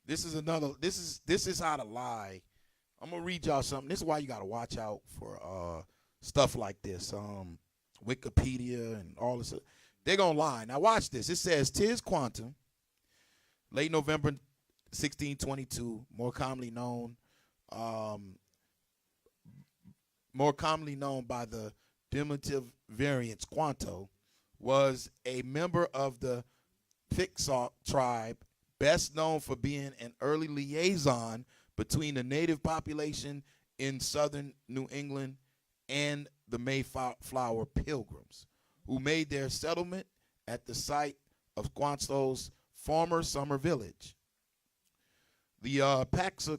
This is how to lie. I'm gonna read y'all something. This is why you gotta watch out for stuff like this. Wikipedia and all this. They're gonna lie. Now watch this. It says Tiz Quantum, late November 1622, more commonly known by the diminutive variant Squanto, was a member of the Picsaw tribe, best known for being an early liaison between the native population in southern New England and the Mayflower Pilgrims, who made their settlement at the site of Squanto's former summer village. The Paxa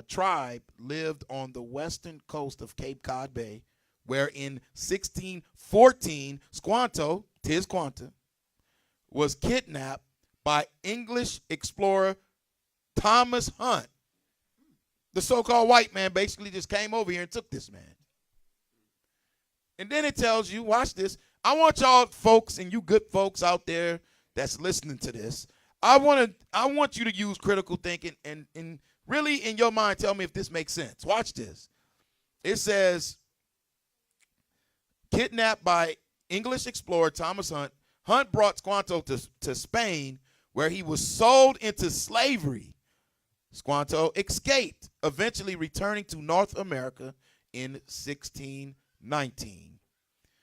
tribe lived on the western coast of Cape Cod Bay, where in 1614, Tiz Quanta, was kidnapped by English explorer Thomas Hunt. The so-called white man basically just came over here and took this man. And then it tells you, watch this. I want y'all folks and you good folks out there that's listening to this, I want you to use critical thinking and really in your mind tell me if this makes sense. Watch this. It says, kidnapped by English explorer Thomas Hunt, Hunt brought Squanto to Spain, where he was sold into slavery. Squanto escaped, eventually returning to North America in 1619.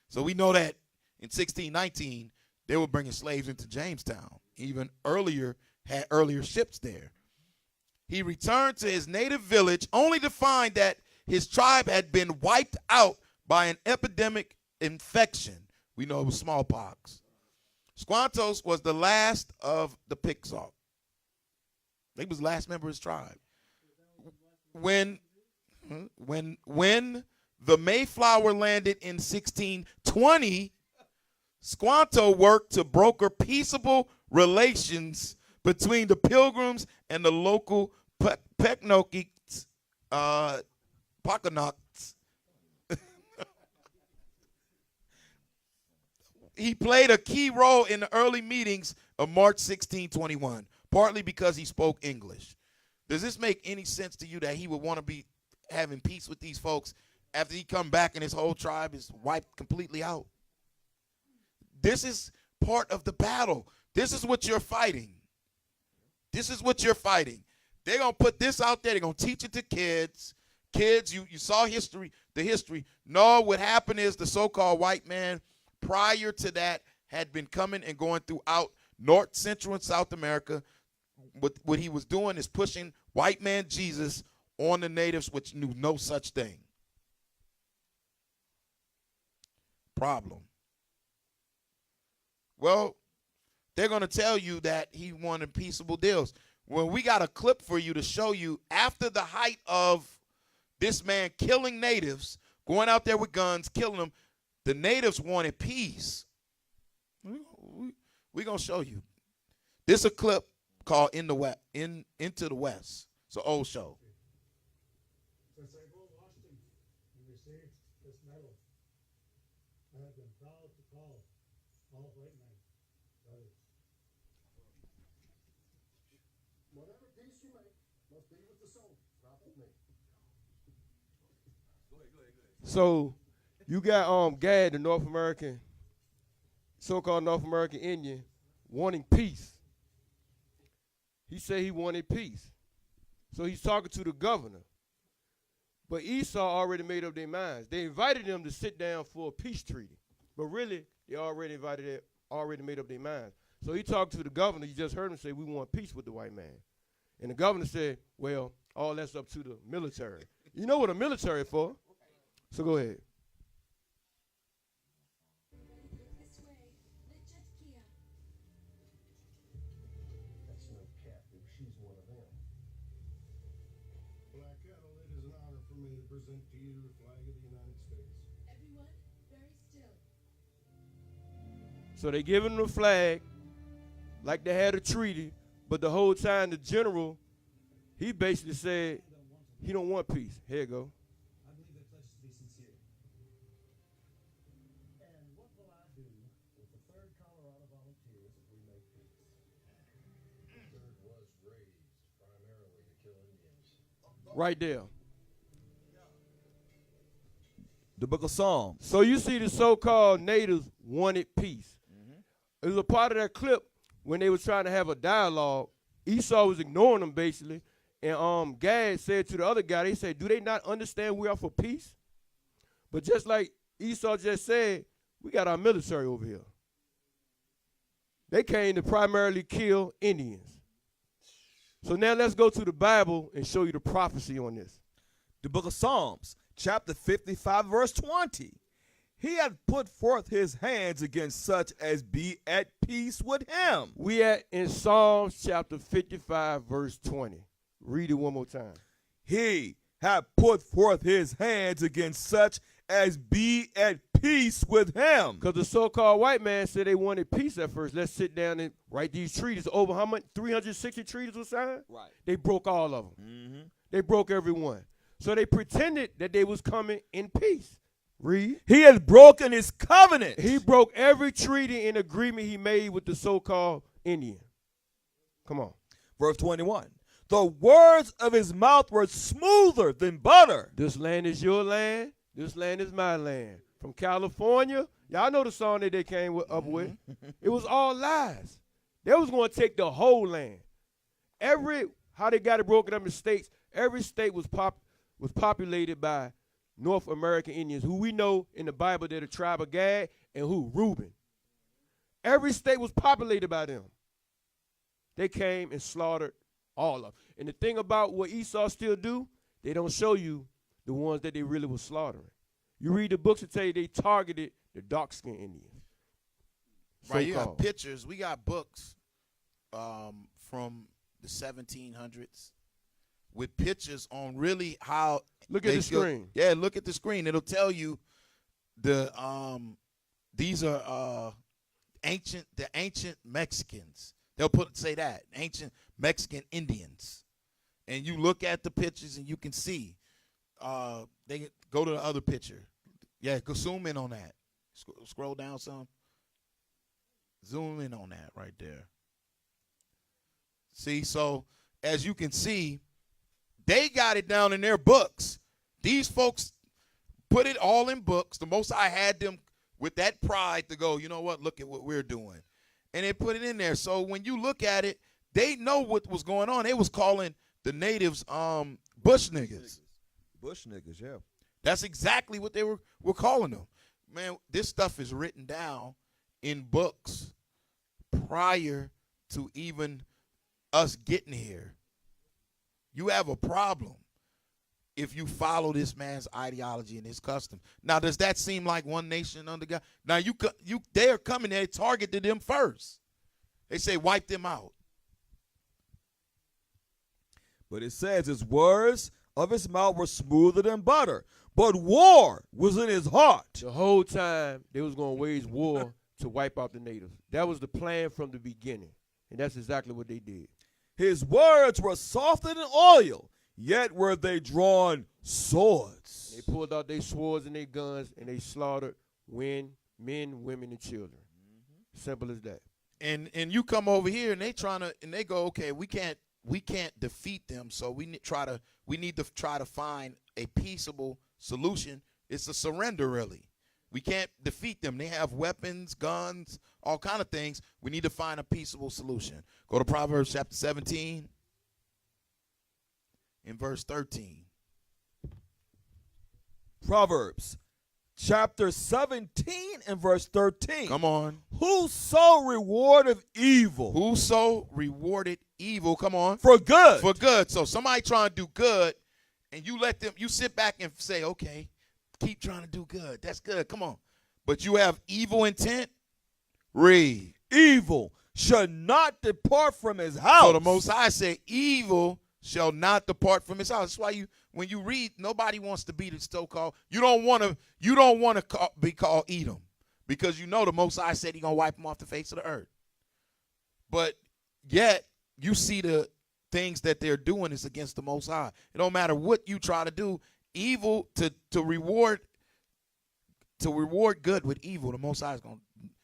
So we know that in 1619, they were bringing slaves into Jamestown. Even earlier, had earlier ships there. He returned to his native village only to find that his tribe had been wiped out by an epidemic infection. We know it was smallpox. Squantos was the last of the Picsaw. He was the last member of his tribe. When the Mayflower landed in 1620, Squanto worked to broker peaceable relations between the Pilgrims and the local Pecnokiks, Pocanoks. He played a key role in the early meetings of March 1621, partly because he spoke English. Does this make any sense to you that he would want to be having peace with these folks after he come back and his whole tribe is wiped completely out? This is part of the battle. This is what you're fighting. This is what you're fighting. They're going to put this out there. They're going to teach it to kids. Kids, you saw the history. No, what happened is the so-called white man prior to that had been coming and going throughout North, Central, and South America. What he was doing is pushing white man Jesus on the natives, which knew no such thing. Problem. Well, they're going to tell you that he wanted peaceable deals. Well, we got a clip for you to show you after the height of this man killing natives, going out there with guns, killing them. The natives wanted peace. We're going to show you. This is a clip called Into the West. It's an old show. Since I go to Washington and received this medal, I have been proud to call all white men brothers. Whatever peace you make must be with the soul, not with me. So you got Gad, the North American, so-called North American Indian, wanting peace. He said he wanted peace. So he's talking to the governor. But Esau already made up their minds. They invited them to sit down for a peace treaty. But really, they already made up their minds. So he talked to the governor. You just heard him say, we want peace with the white man. And the governor said, well, all that's up to the military. You know what a military for. So go ahead. That's no cat. She's one of for me to present to you the flag of the United States. Everyone, very still. So they giving them the flag like they had a treaty, but the whole time the general, he basically said he don't want peace. Here you go. I believe they pledge to be sincere. And what will I do with the 3rd Colorado Volunteers if we make peace? The third was raised primarily to kill Indians. Right there. The book of Psalms. So you see the so-called natives wanted peace. It was a part of that clip when they was trying to have a dialogue. Esau was ignoring them basically. And Gad said to the other guy, they said, do they not understand we are for peace? But just like Esau just said, we got our military over here. They came to primarily kill Indians. So now let's go to the Bible and show you the prophecy on this. The book of Psalms, chapter 55, verse 20. He hath put forth his hands against such as be at peace with him. We at in Psalms chapter 55, verse 20. Read it one more time. He hath put forth his hands against such as be at peace with him. Because the so-called white man said they wanted peace at first. Let's sit down and write these treaties. Over how much? 360 treaties were signed? Right. They broke all of them. Mm-hmm. They broke every one. So they pretended that they was coming in peace. Read. He has broken his covenant. He broke every treaty and agreement he made with the so-called Indian. Come on. Verse 21. The words of his mouth were smoother than butter. This land is your land. This land is my land. From California, y'all know the song that they came up with. It was all lies. They was going to take the whole land. How they got it broken up in states, every state was populated by North American Indians, who we know in the Bible they're the tribe of Gad, and who? Reuben. Every state was populated by them. They came and slaughtered all of them. And the thing about what Esau still do, they don't show you the ones that they really was slaughtering. You read the books that tell you they targeted the dark-skinned Indians. Right, you got So-called. pictures. We got books from the 1700s with pictures on really how. Look at the screen. Yeah, look at the screen. It'll tell you these are the ancient Mexicans. They'll say that ancient Mexican Indians, and you look at the pictures and you can see. They go to the other picture. Yeah, go zoom in on that. Scroll down some. Zoom in on that right there. See, so as you can see, they got it down in their books. These folks put it all in books. The Most High had them with that pride to go, you know what, look at what we're doing. And they put it in there. So when you look at it, they know what was going on. They was calling the natives bush niggas. Bush niggas, yeah. That's exactly what they were calling them. Man, this stuff is written down in books prior to even us getting here. You have a problem if you follow this man's ideology and his custom. Now, does that seem like one nation under God? Now, they are coming there, targeted them first. They say wipe them out. But it says his words of his mouth were smoother than butter, but war was in his heart. The whole time they was going to wage war to wipe out the natives. That was the plan from the beginning, and that's exactly what they did. His words were softer than oil, yet were they drawn swords. They pulled out their swords and their guns, and they slaughtered men, women, and children. Simple as that. And you come over here and they go, okay, we can't defeat them, so we need to try to find a peaceable solution. It's a surrender, really. We can't defeat them. They have weapons, guns, all kind of things. We need to find a peaceable solution. Go to Proverbs chapter 17 in verse 13. Proverbs chapter 17 and verse 13. Come on. Whoso rewardeth evil. Whoso rewarded evil, come on. For good. For good. So somebody trying to do good, and you sit back and say, okay, keep trying to do good. That's good. Come on. But you have evil intent? Read. Evil should not depart from his house. So the Most High said evil shall not depart from his house. That's why when you read, nobody wants to be the so-called. You don't want to be called Edom, because you know the Most High said He gonna wipe them off the face of the earth. But yet you see the things that they're doing is against the Most High. It don't matter what you try to do, evil to reward good with evil. The Most High is gonna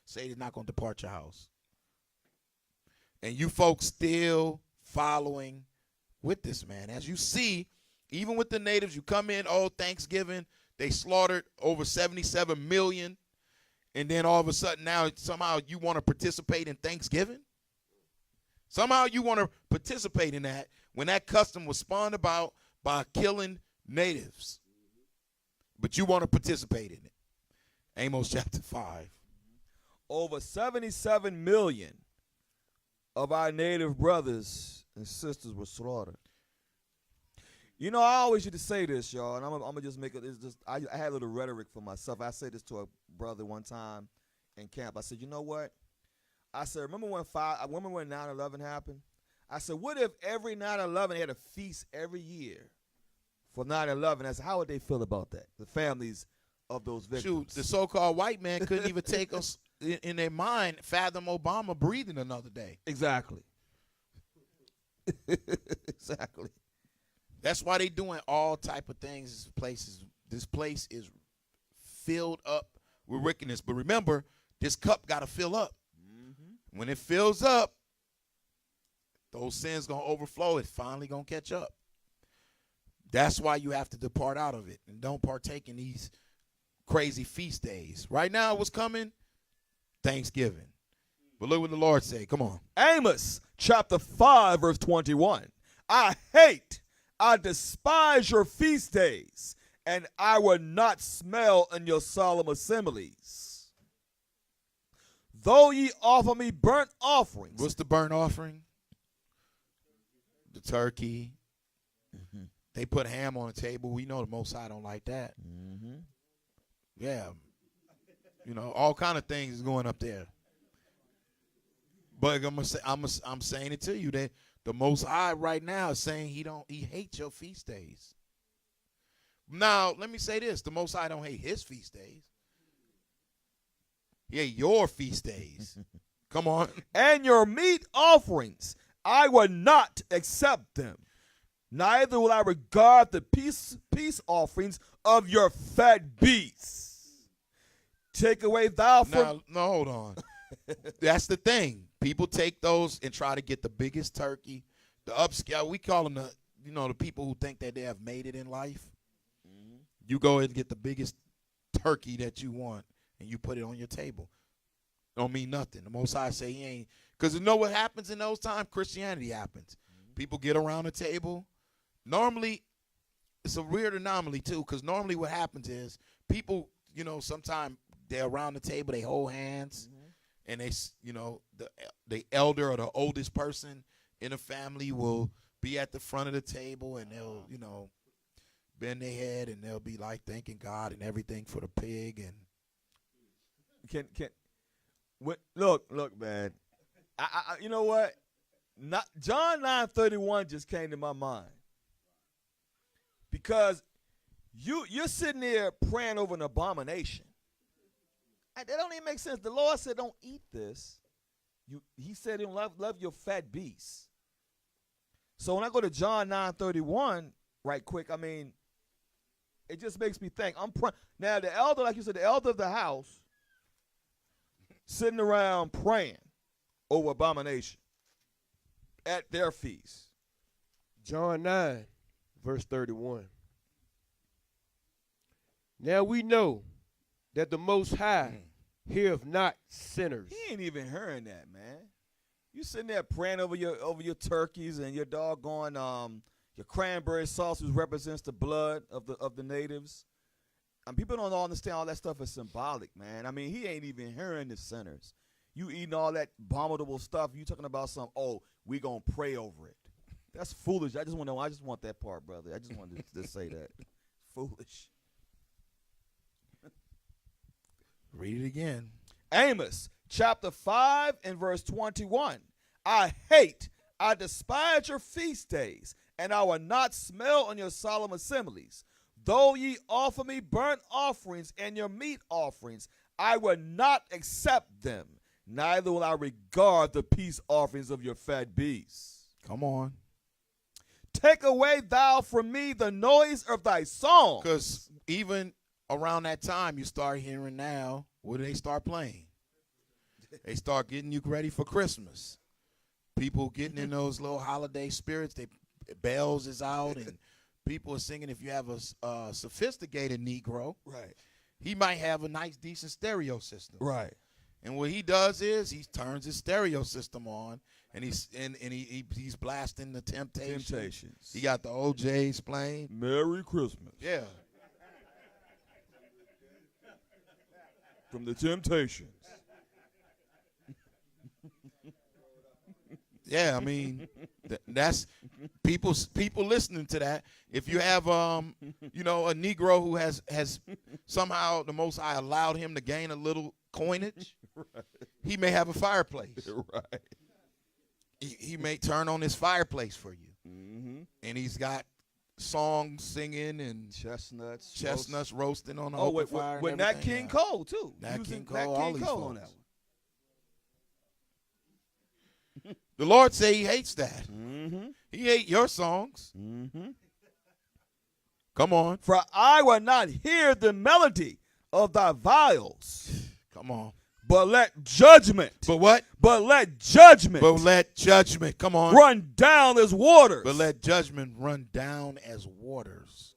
say He's not gonna depart your house. And you folks still following with this, man. As you see, even with the natives, you come in, Thanksgiving, they slaughtered over 77 million. And then all of a sudden now somehow you want to participate in Thanksgiving? Somehow you want to participate in that when that custom was spawned about by killing natives. But you want to participate in it. Amos chapter 5. Over 77 million of our native brothers and sisters were slaughtered. You know, I always used to say this, y'all, and I'm gonna just make it. It's just I had a little rhetoric for myself. I said this to a brother one time in camp. I said, you know what? I said, remember when 9/11 happened? I said, what if every 9/11 had a feast every year for 9/11? I said, how would they feel about that? The families of those victims. Shoot, the so-called white man couldn't even take us in their mind fathom Obama breathing another day. Exactly. Exactly. That's why they doing all type of things. This place is filled up with wickedness. But remember, this cup got to fill up. Mm-hmm. When it fills up, those sins going to overflow. It's finally going to catch up. That's why you have to depart out of it and don't partake in these crazy feast days. Right now, what's coming? Thanksgiving. But look what the Lord said. Come on. Amos chapter 5, verse 21. I despise your feast days, and I will not smell in your solemn assemblies. Though ye offer me burnt offerings. What's the burnt offering? The turkey. Mm-hmm. They put ham on the table. We know the Most High don't like that. Mm-hmm. Yeah. You know, all kind of things is going up there. But I'm saying it to you that the Most High right now is saying he hates your feast days. Now, let me say this. The Most High don't hate his feast days. He hate your feast days. Come on. And your meat offerings, I will not accept them. Neither will I regard the peace offerings of your fat beasts. Take away thou from... No, hold on. That's the thing. People take those and try to get the biggest turkey, the upscale. We call them the people who think that they have made it in life. Mm-hmm. You go ahead and get the biggest turkey that you want, and you put it on your table. Don't mean nothing. The Most High say He ain't, because you know what happens in those times? Christianity happens. Mm-hmm. People get around the table. Normally, it's a weird anomaly too, because normally what happens is people, sometimes they're around the table, they hold hands. Mm-hmm. And they, the elder or the oldest person in a family will be at the front of the table, and they'll, bend their head, and they'll be like thanking God and everything for the pig. And look, man. I you know what? John 9:31 just came to my mind, because you're sitting there praying over an abomination. That don't even make sense. The Lord said, don't eat this. He said, love your fat beasts. So when I go to John 9:31, right quick, it just makes me think. Now, the elder, like you said, the elder of the house, sitting around praying over abomination at their feast. John 9, verse 31. Now we know that the Most High heareth not sinners. He ain't even hearing that, man. You sitting there praying over your turkeys and your doggone your cranberry sauce, which represents the blood of the natives. People don't understand all that stuff is symbolic, man. He ain't even hearing the sinners. You eating all that abominable stuff. You talking about we gonna pray over it. That's foolish. I just want that part, brother. I just wanted to say that. Foolish. Read it again. Amos chapter 5 and verse 21. I despise your feast days, and I will not smell on your solemn assemblies. Though ye offer me burnt offerings and your meat offerings, I will not accept them, neither will I regard the peace offerings of your fat beasts. Come on. Take away thou from me the noise of thy song. Because even around that time, you start hearing now, what do they start playing? They start getting you ready for Christmas. People getting in those little holiday spirits. Bells is out, and people are singing. If you have a sophisticated Negro, Right. he might have a nice, decent stereo system. Right. And what he does is he turns his stereo system on, and he's blasting the Temptations. He got the OJs playing. Merry Christmas. Yeah. From the Temptations. Yeah, I mean, that's people listening to that. If you have a Negro who has somehow the Most High allowed him to gain a little coinage, right. He may have a fireplace. Right. He may turn on his fireplace for you, and he's got songs singing and chestnuts roasting on the open fire. With Nat King Cole too. Nat King Cole, Nat all King these Cole folks. on that one. The Lord say he hates that. He hate your songs. Come on. For I will not hear the melody of thy viols. Come on. But let judgment. But what? But let judgment. But let judgment. Come on. Run down as waters. But let judgment run down as waters.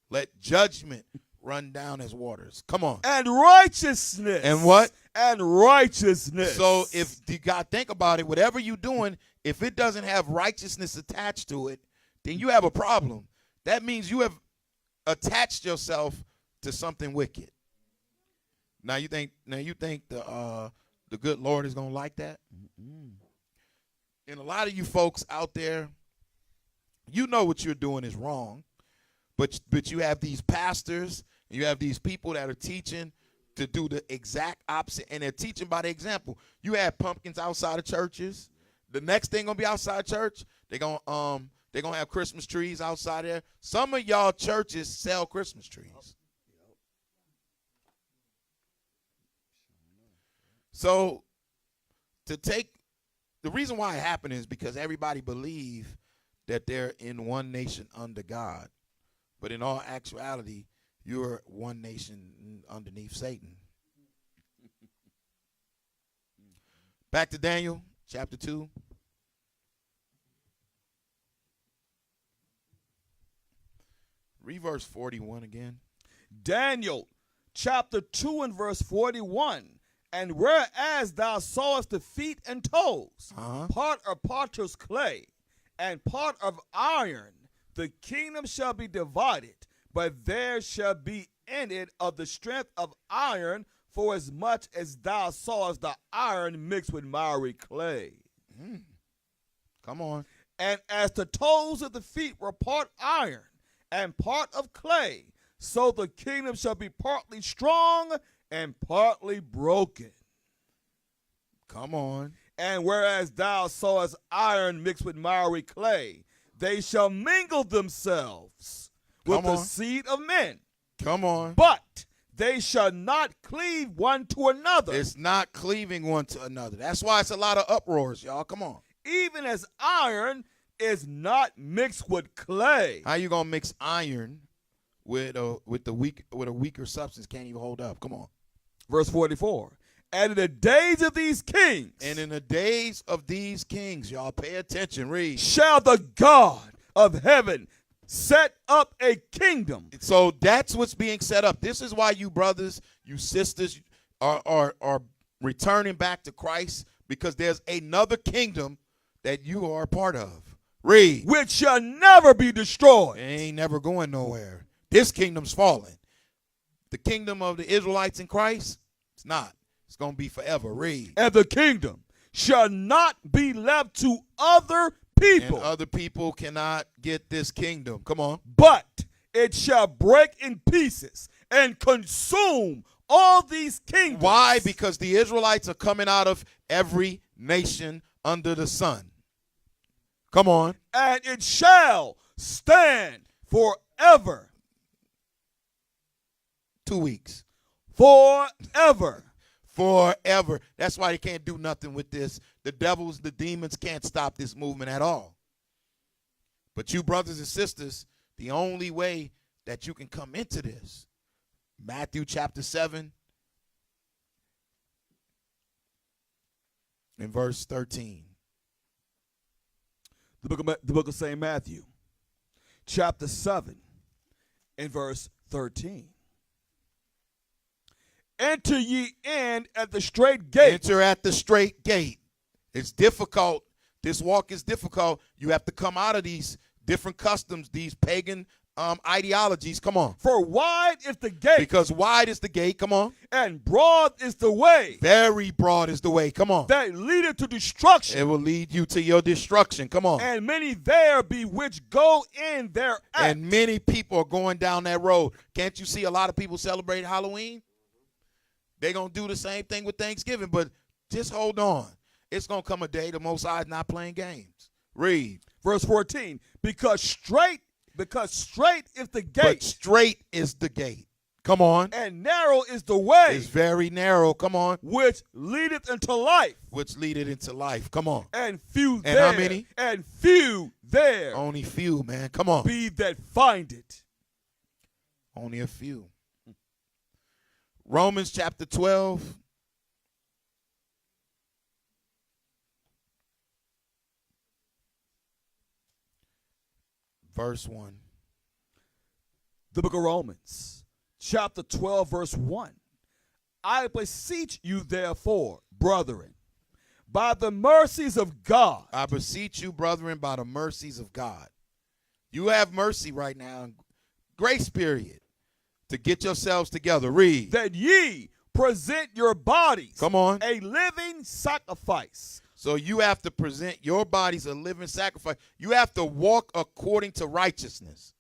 Let judgment run down as waters. Come on. And righteousness. And what? And righteousness. So if you got to think about it, whatever you're doing, if it doesn't have righteousness attached to it, then you have a problem. That means you have attached yourself to something wicked. Now you think the good Lord is gonna like that? And a lot of you folks out there, you know what you're doing is wrong, but you have these pastors, and you have these people that are teaching to do the exact opposite, and they're teaching by the example. You have pumpkins outside of churches. The next thing gonna be outside church. They're gonna have Christmas trees outside there. Some of y'all churches sell Christmas trees. So the reason why it happened is because everybody believe that they're in one nation under God. But in all actuality, you're one nation underneath Satan. Back to Daniel chapter 2. Read verse 41 again. Daniel chapter 2 and verse 41. And whereas thou sawest the feet and toes, part of potter's clay, and part of iron, the kingdom shall be divided, but there shall be in it of the strength of iron, for as much as thou sawest the iron mixed with miry clay. Come on. And as the toes of the feet were part iron and part of clay, so the kingdom shall be partly strong and partly broken. Come on. And whereas thou sawest iron mixed with miry clay, they shall mingle themselves with the seed of men. Come on. But they shall not cleave one to another. It's not cleaving one to another. That's why it's a lot of uproars, y'all. Come on. Even as iron is not mixed with clay. How you gonna mix iron with a weaker substance? Can't even hold up. Come on. Verse 44. And in the days of these kings. And in the days of these kings, y'all pay attention. Read. Shall the God of heaven set up a kingdom. So that's what's being set up. This is why you brothers, you sisters are returning back to Christ, because there's another kingdom that you are a part of. Read. Which shall never be destroyed. It ain't never going nowhere. This kingdom's falling. The kingdom of the Israelites in Christ, it's not. It's going to be forever. Read. And the kingdom shall not be left to other people. And other people cannot get this kingdom. Come on. But it shall break in pieces and consume all these kingdoms. Why? Because the Israelites are coming out of every nation under the sun. Come on. and it shall stand forever. 2 weeks. Forever. Forever. That's why they can't do nothing with this. The devils, the demons can't stop this movement at all. But you brothers and sisters, the only way that you can come into this, Matthew chapter 7 and verse 13. The book of St. Matthew, chapter 7 and verse 13. Enter ye in at the straight gate. Enter at the straight gate. It's difficult. This walk is difficult. You have to come out of these different customs, these pagan ideologies. Come on. For wide is the gate. Because wide is the gate. Come on. And broad is the way. Very broad is the way. Come on. That leadeth to destruction. It will lead you to your destruction. Come on. And many there be which go in thereat. And many people are going down that road. Can't you see a lot of people celebrate Halloween? They're going to do the same thing with Thanksgiving, but just hold on. It's going to come a day the Most High is not playing games. Read. Verse 14. Because straight is the gate. But straight is the gate. Come on. And narrow is the way. It's very narrow. Come on. Which leadeth into life. Which leadeth into life. Come on. And few And there. how many? And few there. Only few, man. Come on. Be that find it. Only a few. Romans chapter 12. Verse 1. The book of Romans, chapter 12, verse 1. I beseech you, therefore, brethren, by the mercies of God. I beseech you, brethren, by the mercies of God. You have mercy right now. Grace period. To get yourselves together. Read. That ye present your bodies. Come on. A living sacrifice. So you have to present your bodies a living sacrifice. You have to walk according to righteousness.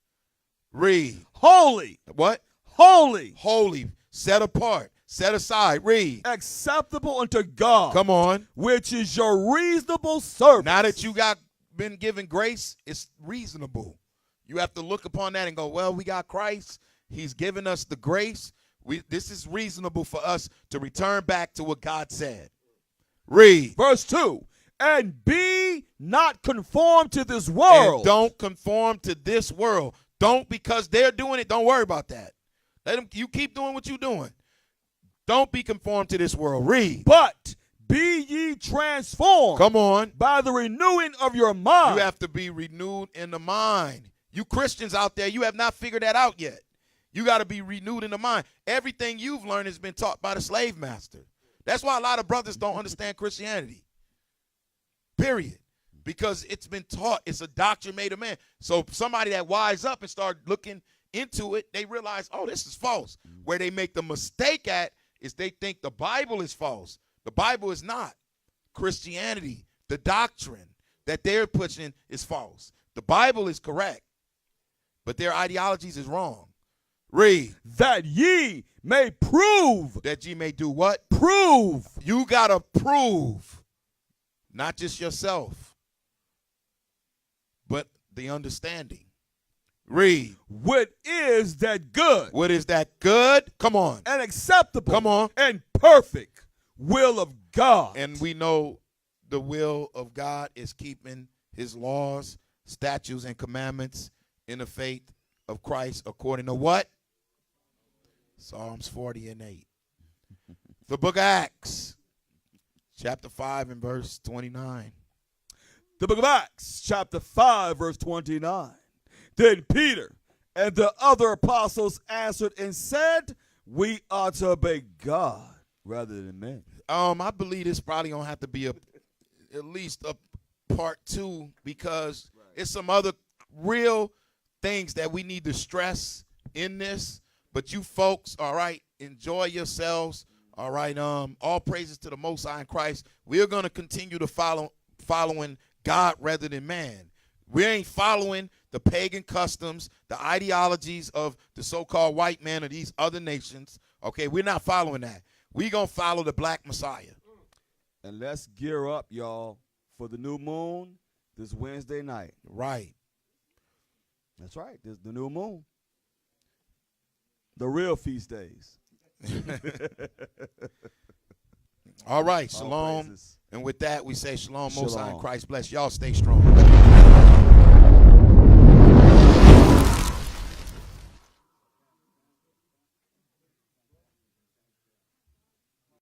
Read. Holy. What? Holy. Holy. Set apart. Set aside. Read. Acceptable unto God. Come on. Which is your reasonable service. Now that you been given grace, it's reasonable. You have to look upon that and go, well, we got Christ. He's given us the grace. This is reasonable for us to return back to what God said. Read. Verse 2. And be not conformed to this world. And don't conform to this world. Don't, because they're doing it, don't worry about that. Let them, you keep doing what you're doing. Don't be conformed to this world. Read. But be ye transformed. Come on. By the renewing of your mind. You have to be renewed in the mind. You Christians out there, you have not figured that out yet. You got to be renewed in the mind. Everything you've learned has been taught by the slave master. That's why a lot of brothers don't understand Christianity. Period. Because it's been taught. It's a doctrine made of man. So somebody that wise up and start looking into it, they realize, oh, this is false. Where they make the mistake at is they think the Bible is false. The Bible is not. Christianity, the doctrine that they're pushing is false. The Bible is correct, but their ideologies is wrong. Read. That ye may prove. That ye may do what? Prove. You got to prove, not just yourself, but the understanding. Read. What is that good? What is that good? Come on. And acceptable. Come on. And perfect will of God. And we know the will of God is keeping his laws, statutes, and commandments in the faith of Christ according to what? Psalms 40 and 8. The book of Acts, chapter 5 and verse 29. The book of Acts, chapter 5, verse 29. Then Peter and the other apostles answered and said, we ought to obey God rather than men. I believe this probably gonna have to be at least a part 2, because it's some other real things that we need to stress in this. But you folks, all right, enjoy yourselves. All right, all praises to the Most High in Christ. We're gonna continue to following God rather than man. We ain't following the pagan customs, the ideologies of the so-called white man of these other nations. Okay, we're not following that. We're going to follow the black Messiah. And let's gear up, y'all, for the new moon This Wednesday night. Right. That's right. This the new moon. The real feast days. All right. All Shalom. praises. And with that, we say shalom. Most High in Shalom. Christ bless. Y'all stay strong.